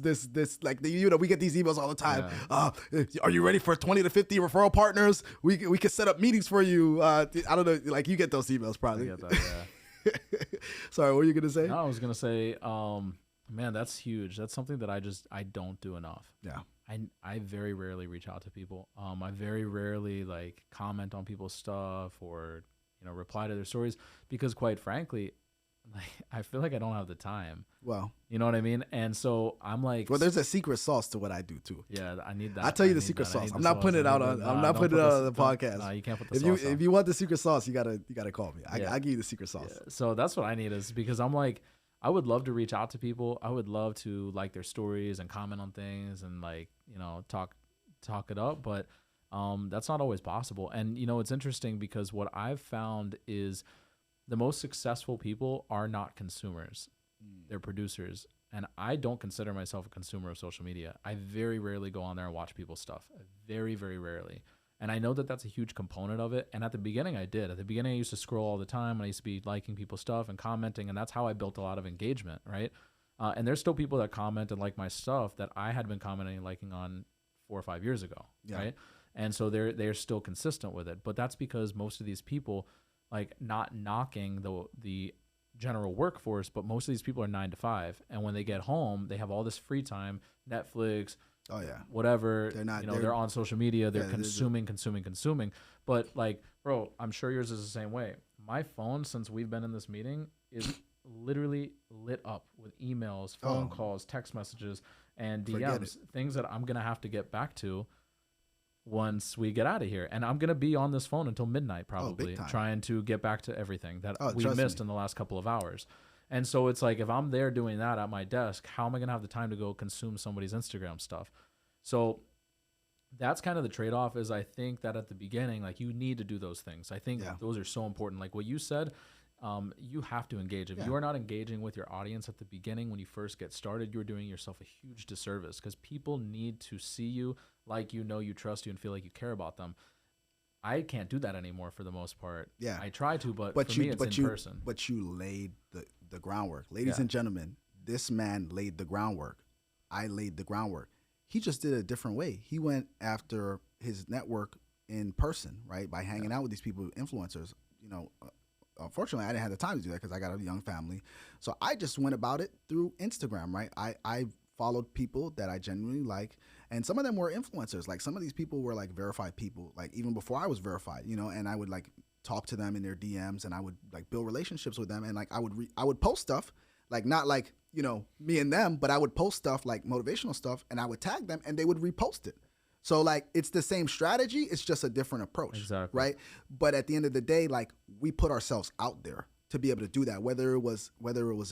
like, we get these emails all the time. Yeah. Are you ready for 20 to 50 referral partners? We can set up meetings for you. I don't know. Like you get those emails probably. I get that, yeah. Sorry, what were you going to say? No, I was going to say, man, that's huge. That's something that I don't do enough. Yeah. I very rarely reach out to people. I very rarely like comment on people's stuff or reply to their stories because quite frankly, like I feel like I don't have the time. Well, you know what I mean? And so I'm like, well, there's a secret sauce to what I do too. Yeah, I need that. I'll tell you the secret sauce. I'm not putting it out on. I'm not putting it out on the podcast. No, you can't put the sauce. If you want the secret sauce, you gotta call me. I give you the secret sauce. Yeah. So that's what I need is because I'm like, I would love to reach out to people. I would love to like their stories and comment on things and like talk it up, but that's not always possible. And it's interesting because what I've found is the most successful people are not consumers. They're producers. And I don't consider myself a consumer of social media. I very rarely go on there and watch people's stuff. Very, very rarely. And I know that that's a huge component of it. And at the beginning I did. At the beginning I used to scroll all the time and I used to be liking people's stuff and commenting. And that's how I built a lot of engagement, right? And there's still people that comment and like my stuff that I had been commenting and liking on 4 or 5 years ago, right? And so they're still consistent with it. But that's because most of these people, like not knocking the general workforce, but most of these people are 9 to 5. And when they get home, they have all this free time, Netflix, Oh yeah. whatever, They're not. they're on social media, they're Yeah, consuming. But like, bro, I'm sure yours is the same way. My phone, since we've been in this meeting, is literally lit up with emails, phone calls, text messages, and DMs, things that I'm gonna have to get back to once we get out of here. And I'm gonna be on this phone until midnight, probably, trying to get back to everything that we missed in the last couple of hours. And so it's like, if I'm there doing that at my desk, how am I gonna have the time to go consume somebody's Instagram stuff? So that's kind of the trade-off. Is I think that at the beginning, like, you need to do those things. I think those are so important. Like what you said, you have to engage. If you are not engaging with your audience at the beginning when you first get started, you're doing yourself a huge disservice, because people need to see you, like, you trust you, and feel like you care about them. I can't do that anymore for the most part. Yeah. I try to, but for me, it's in person. But you laid the groundwork. Ladies and gentlemen, this man laid the groundwork. I laid the groundwork. He just did it a different way. He went after his network in person, right? By hanging out with these people, influencers. Unfortunately, I didn't have the time to do that because I got a young family. So I just went about it through Instagram, right? I followed people that I genuinely like, and some of them were influencers. Like, some of these people were like verified people, like even before I was verified, and I would like talk to them in their DMs, and I would like build relationships with them, and like I would post stuff, like not like me and them, but I would post stuff like motivational stuff, and I would tag them, and they would repost it. So like, it's the same strategy, it's just a different approach, exactly, right? But at the end of the day, like, we put ourselves out there to be able to do that, whether it was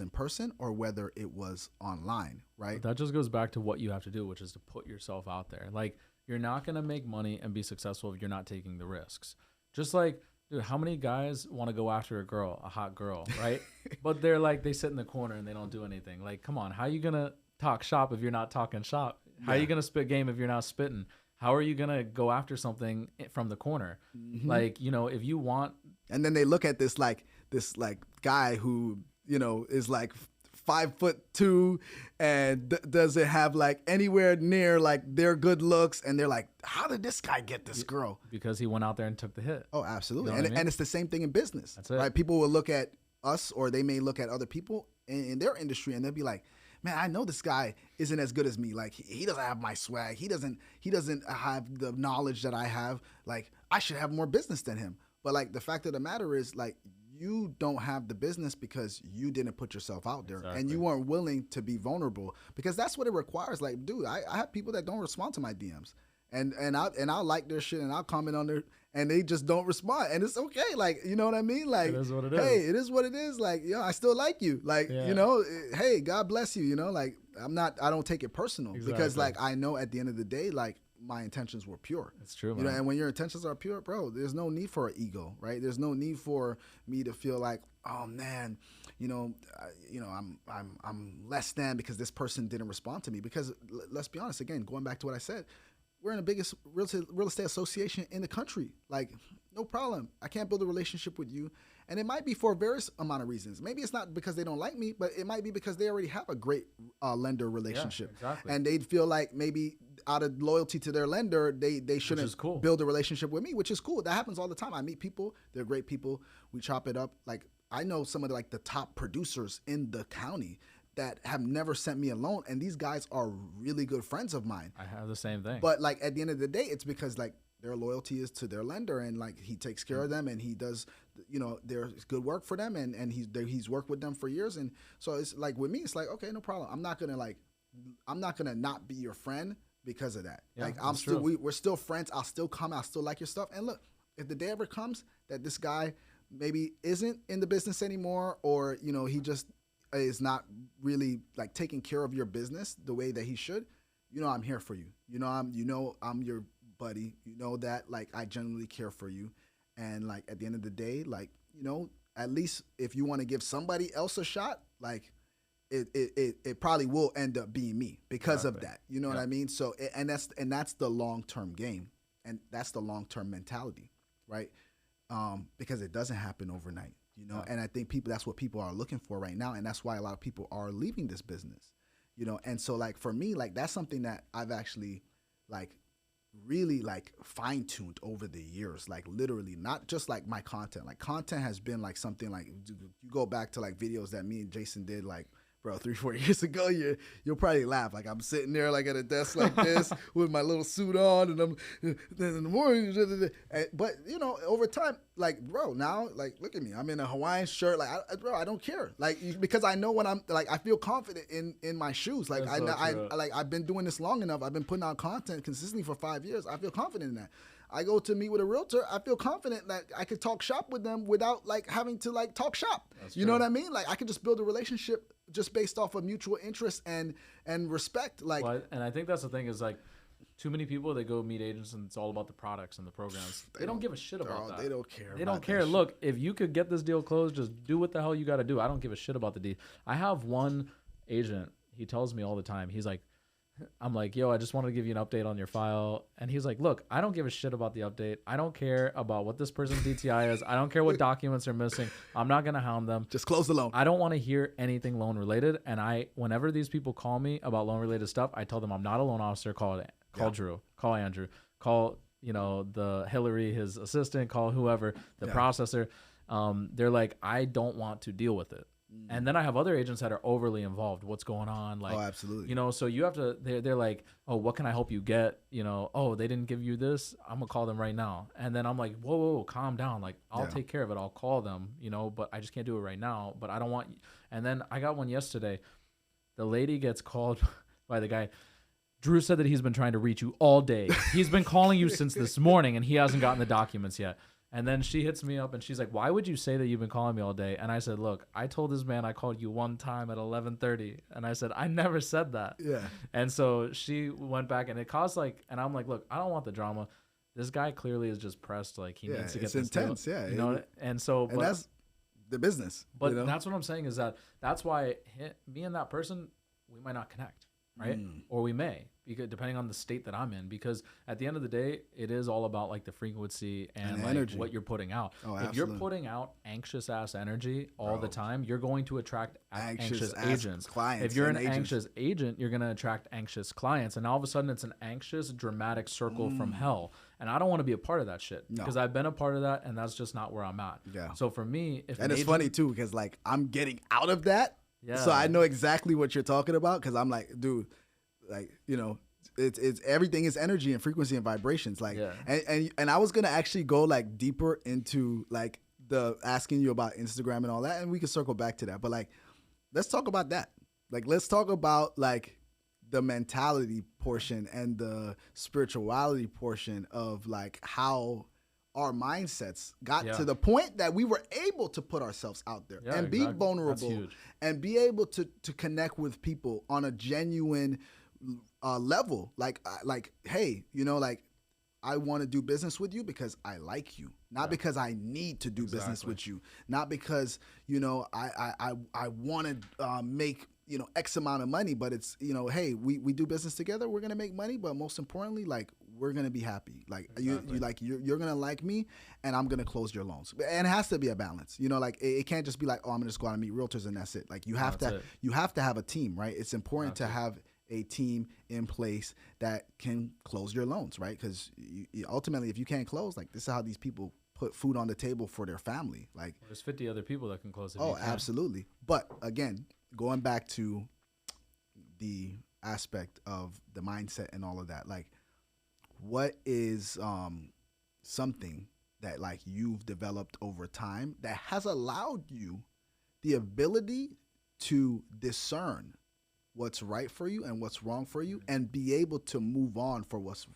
in person or whether it was online, right? But that just goes back to what you have to do, which is to put yourself out there. Like, you're not going to make money and be successful if you're not taking the risks. Just like, dude, how many guys want to go after a hot girl, right? But they're like, they sit in the corner and they don't do anything. Like, come on, how are you going to talk shop if you're not talking shop? How are you going to spit game if you're not spitting? How are you going to go after something from the corner? Mm-hmm. Like, if you want. And then they look at this guy who, is like 5'2" and doesn't have like anywhere near like their good looks. And they're like, how did this guy get this girl? Because he went out there and took the hit. Oh, absolutely. And it's the same thing in business. That's it. Right? People will look at us, or they may look at other people in their industry, and they'll be like, man, I know this guy isn't as good as me. Like, he doesn't have my swag. He doesn't have the knowledge that I have. Like, I should have more business than him. But like, the fact of the matter is, like, you don't have the business because you didn't put yourself out there, and you weren't willing to be vulnerable, because that's what it requires. Like, dude, I have people that don't respond to my DMs. And I'll like their shit, and I'll comment on their, and they just don't respond, and it's okay. Like, you know what I mean? Like, it is what it hey, it is what it is. Like, I still like you. Like, hey, God bless you. Like, I don't take it personal, because like, I know at the end of the day, like, my intentions were pure. It's true, man. And when your intentions are pure, bro, there's no need for an ego, right? There's no need for me to feel like, oh man, I'm less than because this person didn't respond to me. Because let's be honest, again, going back to what I said, we're in the biggest real estate association in the country. Like, no problem. I can't build a relationship with you. And it might be for various amount of reasons. Maybe it's not because they don't like me, but it might be because they already have a great lender relationship. Yeah, exactly. And they'd feel like maybe out of loyalty to their lender, they shouldn't build a relationship with me, which is cool. That happens all the time. I meet people. They're great people. We chop it up. Like, I know some of the top producers in the county that have never sent me a loan, and these guys are really good friends of mine. I have the same thing. But like, at the end of the day, it's because like their loyalty is to their lender, and like, he takes care of them, and he does, there's good work for them, and he's worked with them for years. And so it's like, with me, it's like, okay, no problem. I'm not gonna not be your friend because of that. Yeah, like, we're still friends. I'll still come. I'll still like your stuff. And look, if the day ever comes that this guy maybe isn't in the business anymore, or he just is not really like taking care of your business the way that he should, I'm here for you. I'm your buddy. That like, I genuinely care for you. And like, at the end of the day, like, at least if you want to give somebody else a shot, like, it probably will end up being me because of that. You know what I mean? So, and that's the long-term game, and that's the long-term mentality, right? Because it doesn't happen overnight. And I think that's what people are looking for right now. And that's why a lot of people are leaving this business, and so like, for me, like, that's something that I've actually like really like fine-tuned over the years, like literally, not just like my content. Like, content has been like something like, you go back to like videos that me and Jason did like bro, 3-4 years ago, you'll probably laugh. Like I'm sitting there like at a desk like this with my little suit on, and I'm then in the morning. But you know, over time, like bro, now like look at me. I'm in a Hawaiian shirt. Like bro, I don't care. Like because I know when I'm like I feel confident in my shoes. Like I've been doing this long enough. I've been putting out content consistently for 5 years. I feel confident in that. I go to meet with a realtor. I feel confident that I could talk shop with them without like having to like talk shop. You know what I mean? Like I could just build a relationship just based off of mutual interest and respect. Like, and I think that's the thing is like too many people, they go meet agents and it's all about the products and the programs. They don't give a shit about that. They don't care. They don't care. Look, if you could get this deal closed, just do what the hell you got to do. I don't give a shit about the deal. I have one agent. He tells me all the time. He's like, I'm like, yo, I just wanted to give you an update on your file. And he's like, look, I don't give a shit about the update. I don't care about what this person's DTI is. I don't care what documents are missing. I'm not going to hound them. Just close the loan. I don't want to hear anything loan related. And whenever these people call me about loan related stuff, I tell them I'm not a loan officer. Call Drew, call Andrew, call, the Hillary, his assistant, call whoever, the processor. They're like, I don't want to deal with it. And then I have other agents that are overly involved. What's going on? Like, oh, absolutely. So you have to, they're like, oh, what can I help you get? Oh, they didn't give you this. I'm going to call them right now. And then I'm like, whoa, calm down. Like, I'll take care of it. I'll call them, but I just can't do it right now. But I don't want, and then I got one yesterday. The lady gets called by the guy. Drew said that he's been trying to reach you all day. He's been calling you since this morning and he hasn't gotten the documents yet. And then she hits me up and she's like, why would you say that you've been calling me all day? And I said, look, I told this man I called you one time at 11:30. And I said, I never said that. Yeah. And so she went back and it caused and I'm like, look, I don't want the drama. This guy clearly is just pressed. Like he needs to get this intense. deal, Yeah. And that's the business. But that's what I'm saying is that's why me and that person, we might not connect. Right. Or we may, because depending on the state that I'm in, because at the end of the day, it is all about like the frequency and like energy. What you're putting out. Oh, if you're putting out anxious ass energy all the time, you're going to attract anxious agents. Clients. If you're an anxious agent, you're going to attract anxious clients. And all of a sudden it's an anxious, dramatic circle from hell. And I don't want to be a part of that shit because I've been a part of that and that's just not where I'm at. Yeah. So for me, it's funny too, because like I'm getting out of that. Yeah. So I know exactly what you're talking about because I'm like, dude, like, it's everything is energy and frequency and vibrations. Like, and I was going to actually go like deeper into like the asking you about Instagram and all that. And we can circle back to that. But like, let's talk about that. Like, let's talk about like the mentality portion and the spirituality portion of like how our mindsets got to the point that we were able to put ourselves out there and be vulnerable and be able to connect with people on a genuine level. Like, hey, like I want to do business with you because I like you, not because I need to do business with you, not because, I want to make, X amount of money, but it's, hey, we do business together. We're going to make money. But most importantly, like, we're going to be happy. Like you're going to like me and I'm going to close your loans. And it has to be a balance, like it can't just be like, oh, I'm going to just go out and meet realtors and that's it. Like you have to have a team, right? It's important to have a team in place that can close your loans, right? Because ultimately, if you can't close, like this is how these people put food on the table for their family. Like there's 50 other people that can close it. Oh, absolutely. But again, going back to the aspect of the mindset and all of that, like what is something that like you've developed over time that has allowed you the ability to discern what's right for you and what's wrong for you and be able to move on for what's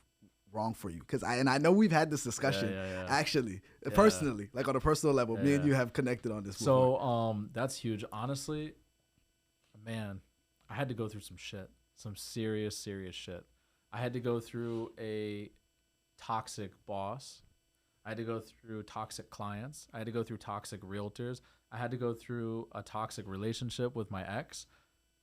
wrong for you? Because I know we've had this discussion actually personally, like on a personal level. Me and you have connected on this before. So that's huge. Honestly, man, I had to go through some shit, some serious shit. I had to go through a toxic boss. I had to go through toxic clients. I had to go through toxic realtors. I had to go through a toxic relationship with my ex.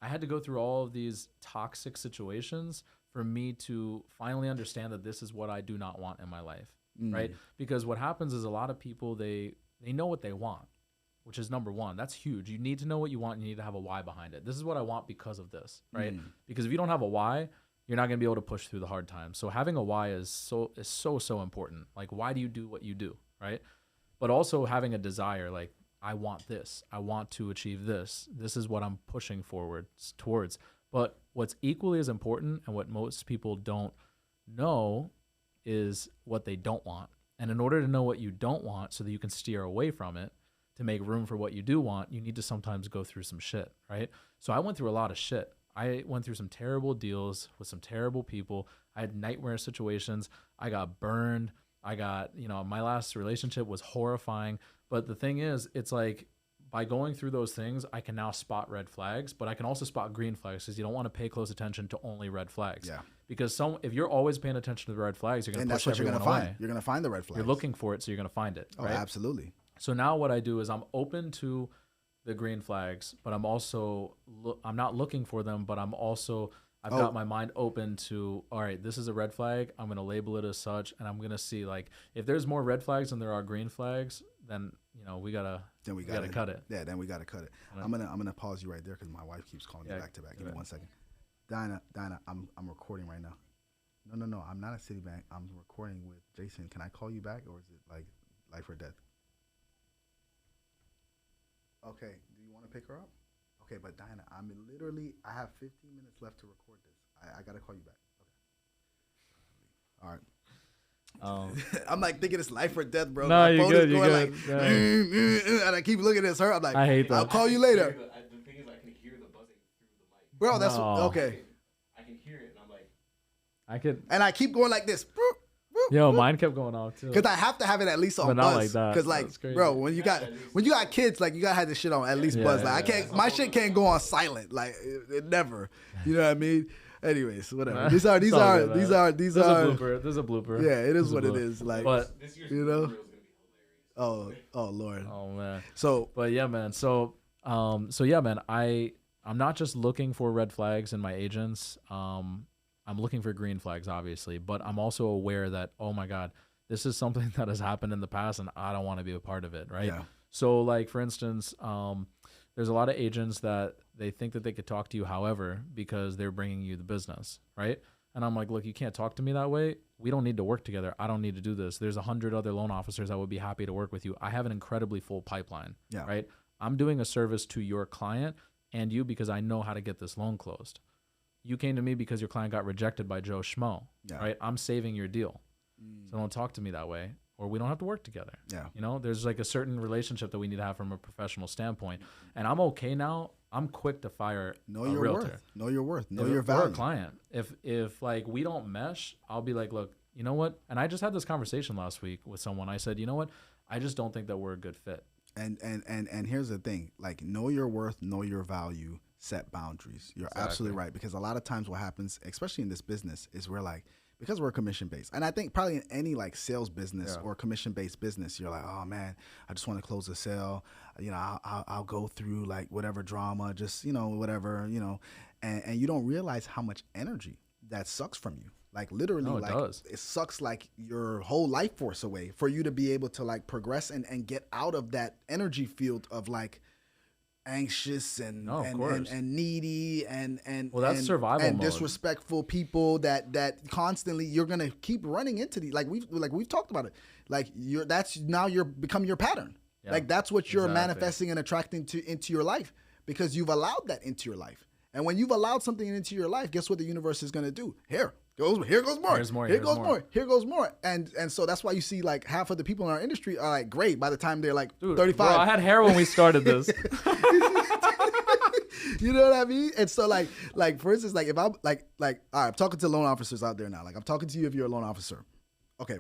I had to go through all of these toxic situations for me to finally understand that this is what I do not want in my life, right? Because what happens is a lot of people, they know what they want, which is number one. That's huge. You need to know what you want. And you need to have a why behind it. This is what I want because of this, right? Because if you don't have a why, you're not going to be able to push through the hard times. So having a why is so important. Like, why do you do what you do, right? But also having a desire, like I want this. I want to achieve this. This is what I'm pushing forward towards. But what's equally as important and what most people don't know is what they don't want. And in order to know what you don't want so that you can steer away from it, to make room for what you do want, you need to sometimes go through some shit, right? So I went through a lot of shit. I went through some terrible deals with some terrible people. I had nightmare situations. I got burned. My last relationship was horrifying. But the thing is, it's like by going through those things, I can now spot red flags, but I can also spot green flags because you don't want to pay close attention to only red flags. Yeah. Because if you're always paying attention to the red flags, you're going to push everyone away. Find. You're going to find the red flags. You're looking for it, so you're going to find it. Oh, right? Absolutely. So now what I do is I'm open to the green flags, but I'm also I'm not looking for them, but I've got my mind open to, all right, this is a red flag. I'm going to label it as such, and I'm going to see like if there's more red flags than there are green flags, then we gotta cut it. Yeah, then we gotta cut it. I'm gonna pause you right there because my wife keeps calling me back to back. Give me 1 second. Dinah, I'm recording right now. No, I'm not at Citibank. I'm recording with Jason. Can I call you back, or is it like life or death? Okay, do you want to pick her up? Okay, but Dinah, I have 15 minutes left to record this. I got to call you back. Okay. All right. I'm like thinking it's life or death, bro. No, you're good. You're good. Like, and I keep looking at her. I'm like, I hate that. I'll call you later. The thing is, I can hear the buzzing through the mic. Bro, that's okay. I can hear it, and I'm like, and I keep going like this. Yo, mine kept going off too. Because I have to have it at least on but buzz. Not like that. Because like, bro, when you got kids, like you gotta have this shit on at least buzz. Like I can't, my shit can't go on silent. Like it never. You know what I mean? Anyways, whatever. These are. There's a blooper. There's a blooper. Yeah, it is what it is. Like, but this year's you know. is gonna be hilarious. Oh Lord. Oh man. So, but yeah, man. So yeah, man. I'm not just looking for red flags in my agents. I'm looking for green flags, obviously, but I'm also aware that, oh my God, this is something that has happened in the past and I don't want to be a part of it, right? Yeah. So like, for instance, there's a lot of agents that they think that they could talk to you however because they're bringing you the business, right? And I'm like, look, you can't talk to me that way. We don't need to work together. I don't need to do this. There's 100 other loan officers that would be happy to work with you. I have an incredibly full pipeline, right? I'm doing a service to your client and you because I know how to get this loan closed. You came to me because your client got rejected by Joe Schmo, right? I'm saving your deal. So don't talk to me that way or we don't have to work together. Yeah. There's like a certain relationship that we need to have from a professional standpoint. And I'm okay now. I'm quick to fire a realtor. Know your worth. Know your value. Or a client. If like we don't mesh, I'll be like, look, you know what? And I just had this conversation last week with someone. I said, you know what? I just don't think that we're a good fit. And here's the thing, like know your worth, know your value, set boundaries. You're absolutely right. Because a lot of times what happens, especially in this business, is we're like, because we're commission based. And I think probably in any like sales business or commission based business, you're like, oh man, I just want to close a sale. I'll go through like whatever drama, just, whatever, and you don't realize how much energy that sucks from you. Like literally, it sucks like your whole life force away for you to be able to like progress and get out of that energy field of like anxious and needy and that's survival and mode. Disrespectful people that constantly you're gonna keep running into these like we've talked about it. Like you're become your pattern. Yeah, like that's what you're manifesting and attracting into your life because you've allowed that into your life. And when you've allowed something into your life, guess what the universe is gonna do? Here goes more. Here goes more. And so that's why you see like half of the people in our industry are like great by the time they're like 35. Bro, I had hair when we started this. You know what I mean? And so like for instance, like if I'm like all right, I'm talking to loan officers out there now. Like I'm talking to you if you're a loan officer. Okay,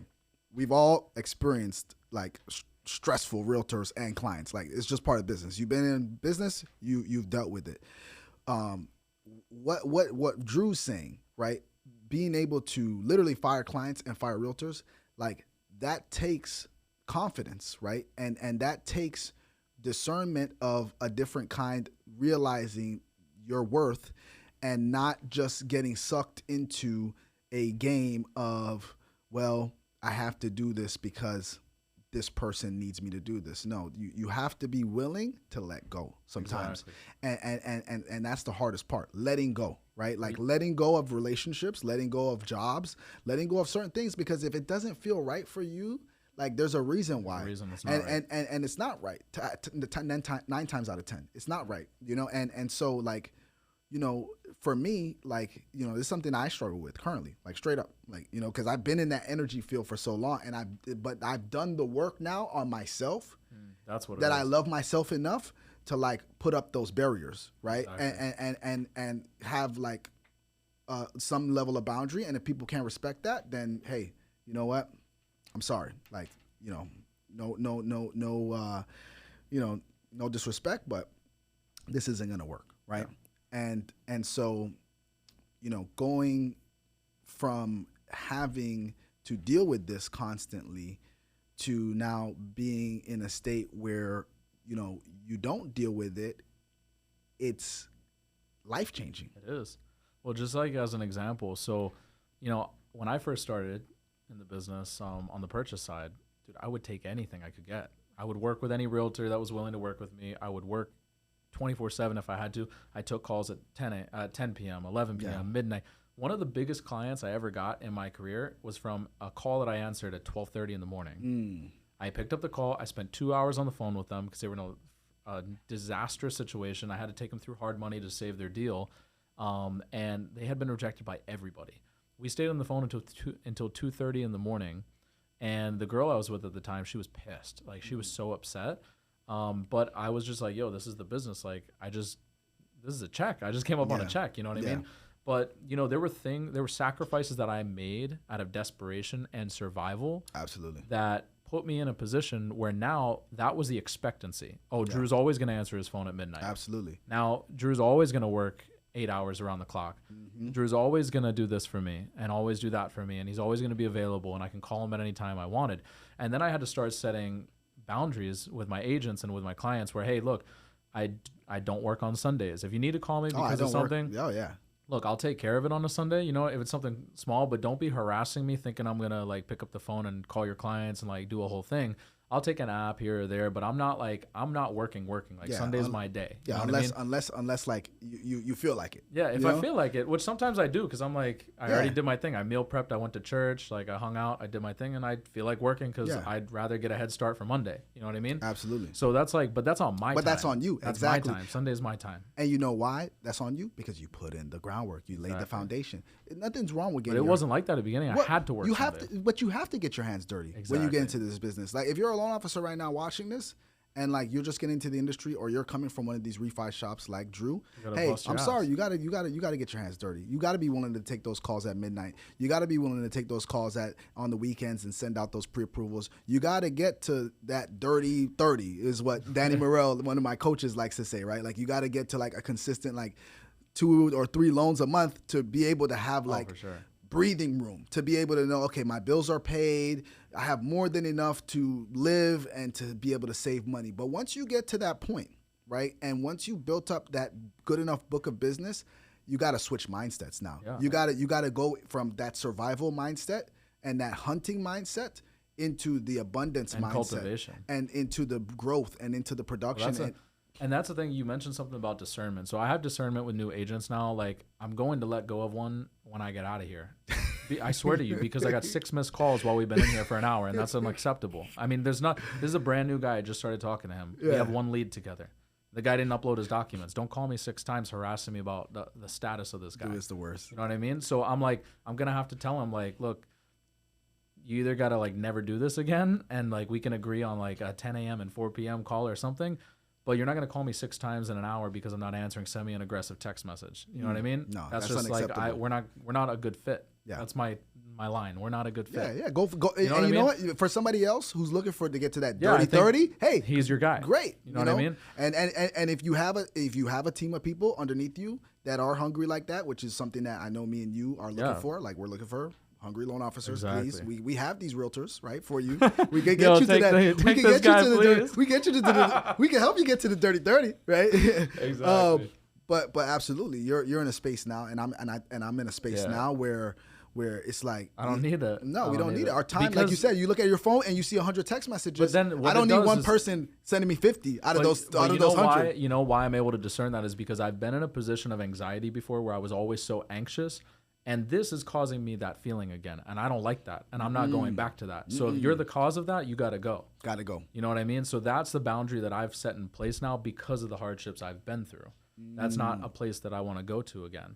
we've all experienced like stressful realtors and clients. Like it's just part of business. You've been in business, you've dealt with it. What Drew's saying, right? Being able to literally fire clients and fire realtors, like that takes confidence, right? And that takes discernment of a different kind, realizing your worth and not just getting sucked into a game of, well, I have to do this because this person needs me to do this. No, you have to be willing to let go sometimes. Exactly. And that's the hardest part, letting go, right? Like letting go of relationships, letting go of jobs, letting go of certain things, because if it doesn't feel right for you, Like there's a reason why. reason it's not and, and it's not right. 9 times out of 10, it's not right. You know, and so like, you know, for me, like, you know, this is something I struggle with currently, like straight up, like, you know, because I've been in that energy field for so long, but I've done the work now on myself. That's what I love myself enough to like put up those barriers, right? Exactly. And have like some level of boundary. And if people can't respect that, then hey, you know what? I'm sorry. Like, you know, no, you know, no disrespect, but this isn't gonna work, right? Yeah. And so, you know, going from having to deal with this constantly to now being in a state where, you know, you don't deal with it, it's life-changing. It is. Well, just like as an example, so, you know, when I first started in the business on the purchase side, dude, I would take anything I could get. I would work with any realtor that was willing to work with me. I would work 24/7 if I had to. I took calls at 10 p.m., 11 p.m., midnight. One of the biggest clients I ever got in my career was from a call that I answered at 12:30 in the morning. I picked up the call. I spent 2 hours on the phone with them because they were in a disastrous situation. I had to take them through hard money to save their deal, and they had been rejected by everybody. We stayed on the phone until 2:30 in the morning, and the girl I was with at the time, she was pissed. Like, she was so upset. But I was just like, yo, this is the business. Like, this is a check. I just came up on a check. You know what I mean? But, you know, there were sacrifices that I made out of desperation and survival. Absolutely. That put me in a position where now that was the expectancy. Oh, Drew's always going to answer his phone at midnight. Absolutely. Now, Drew's always going to work 8 hours around the clock. Drew's always going to do this for me and always do that for me. And he's always going to be available, and I can call him at any time I wanted. And then I had to start setting boundaries with my agents and with my clients where, hey, look, I don't work on Sundays. If you need to call me because of something, look, I'll take care of it on a Sunday. You know, if it's something small, but don't be harassing me thinking I'm going to like pick up the phone and call your clients and like do a whole thing. I'll take an app here or there, but I'm not working. Like Sunday's my day. You know unless like you feel like it. Yeah, if I feel like it, which sometimes I do, because I'm like, I already did my thing. I meal prepped, I went to church, like I hung out, I did my thing, and I feel like working because I'd rather get a head start for Monday. You know what I mean? Absolutely. So that's like, but that's on my time. But that's on you. That's exactly. my time. Sunday's my time. And you know why that's on you? Because you put in the groundwork. You laid the foundation. Nothing's wrong with getting. But it wasn't like that at the beginning. I had to work. But you have to get your hands dirty when you get into this business. Like if you're a loan officer right now watching this, and like you're just getting into the industry, or you're coming from one of these refi shops like Drew, hey, I'm sorry, you gotta get your hands dirty. You gotta be willing to take those calls at midnight. You gotta be willing to take those calls on the weekends and send out those pre-approvals. You gotta get to that dirty 30 is what Danny Morrell, one of my coaches, likes to say, right? Like you gotta get to like a consistent like 2 or 3 loans a month to be able to have breathing room, to be able to know, okay, my bills are paid, I have more than enough to live and to be able to save money. But once you get to that point, right, and once you built up that good enough book of business, you got to switch mindsets now. You got to go from that survival mindset and that hunting mindset into the abundance mindset, cultivation, and into the growth and into the production. And that's the thing, you mentioned something about discernment. So I have discernment with new agents now. Like, I'm going to let go of one when I get out of here. I swear to you, because I got 6 missed calls while we've been in here for an hour, and that's unacceptable. I mean, this is a brand new guy. I just started talking to him. We have 1 lead together. The guy didn't upload his documents. Don't call me 6 times harassing me about the status of this guy. Dude, it's the worst. You know what I mean? So I'm like, I'm going to have to tell him, like, look, you either got to like never do this again, and like we can agree on like a 10 a.m. and 4 p.m. call or something. But you're not going to call me 6 times in an hour because I'm not answering. Send me an aggressive text message. You know what I mean? No, that's just like we're not a good fit. Yeah, that's my line. We're not a good fit. Yeah. Go. You know, and you know what? For somebody else who's looking to get to that dirty 30, hey, he's your guy. Great. You know what I mean? And if you have a team of people underneath you that are hungry like that, which is something that I know me and you are looking for, like we're looking for. Hungry loan officers, please. We have these realtors, right, for you. We can get you to that. We can get you to the dirty. We get you to the. We can help you get to the dirty 30, right? Exactly. But absolutely, you're in a space now, and I'm in a space now where it's like I don't need it. No, we don't need it. Our time, like you said, you look at your phone and you see 100 text messages. But then I don't need one person sending me 50 out of those 100. You know why I'm able to discern that is because I've been in a position of anxiety before where I was always so anxious. And this is causing me that feeling again. And I don't like that. And I'm not going back to that. So if you're the cause of that, you got to go. Got to go. You know what I mean? So that's the boundary that I've set in place now because of the hardships I've been through. That's not a place that I want to go to again.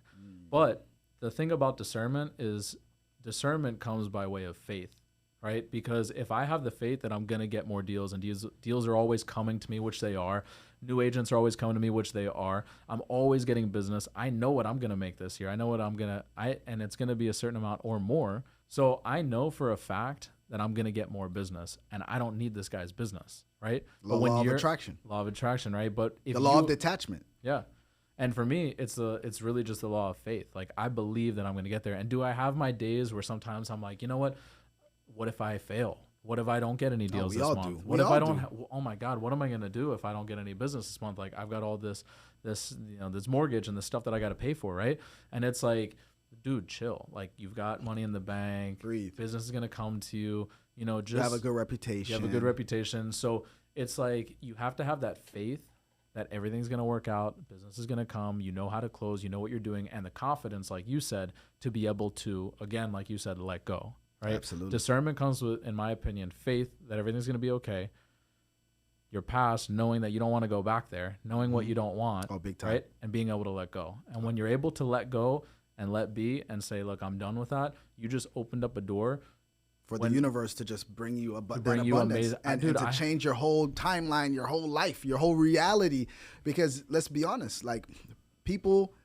But the thing about discernment is discernment comes by way of faith, right? Because if I have the faith that I'm going to get more deals, and deals are always coming to me, which they are, new agents are always coming to me, which they are, I'm always getting business. I know what I'm going to make this year. I know what and it's going to be a certain amount or more. So I know for a fact that I'm going to get more business, and I don't need this guy's business, right? Law of attraction. Law of attraction, right? But if the law of detachment. Yeah. And for me, it's really just the law of faith. Like, I believe that I'm going to get there. And do I have my days where sometimes I'm like, you know what? What if I fail? What if I don't get any deals this month? What if I don't? Oh my God, what am I going to do if I don't get any business this month? Like, I've got all this mortgage and this stuff that I got to pay for, right? And it's like, dude, chill. Like, you've got money in the bank. Breathe. Business is going to come to you. You know, just you have a good reputation. You have a good reputation. So it's like you have to have that faith that everything's going to work out, business is going to come, you know how to close, you know what you're doing, and the confidence, like you said, to be able to, again, like you said, let go, right? Absolutely. Discernment comes with, in my opinion, faith that everything's going to be okay, your past, knowing that you don't want to go back there, knowing what you don't want, big time. right? And being able to let go. And when you're able to let go and let be and say, look, I'm done with that, you just opened up a door for the universe to just bring you abundance amazing, and to change your whole timeline, your whole life, your whole reality. Because let's be honest, like, people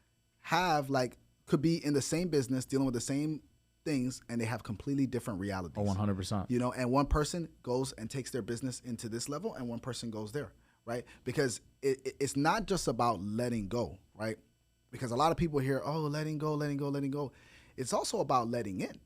could be in the same business, dealing with the same things, and they have completely different realities. Oh, 100%. You know, and one person goes and takes their business into this level, and one person goes there, right? Because it's not just about letting go, right? Because a lot of people hear, oh, letting go, letting go, letting go. It's also about letting in.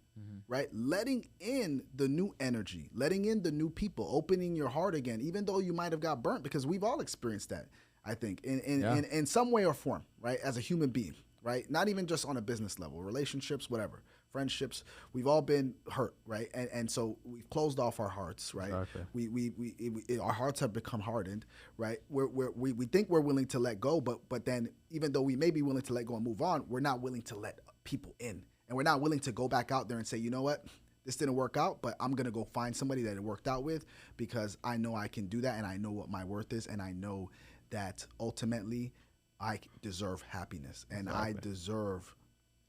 Right? Letting in the new energy, letting in the new people, opening your heart again, even though you might have got burnt, because we've all experienced that, I think, in some way or form, right? As a human being, right? Not even just on a business level, relationships, whatever, friendships, we've all been hurt, right? And so we've closed off our hearts, right? Exactly. Our hearts have become hardened, right? We think we're willing to let go, but then even though we may be willing to let go and move on, we're not willing to let people in. And we're not willing to go back out there and say, you know what, this didn't work out, but I'm going to go find somebody that it worked out with, because I know I can do that, and I know what my worth is, and I know that ultimately I deserve happiness, and I deserve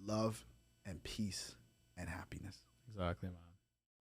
love and peace and happiness. Exactly, man.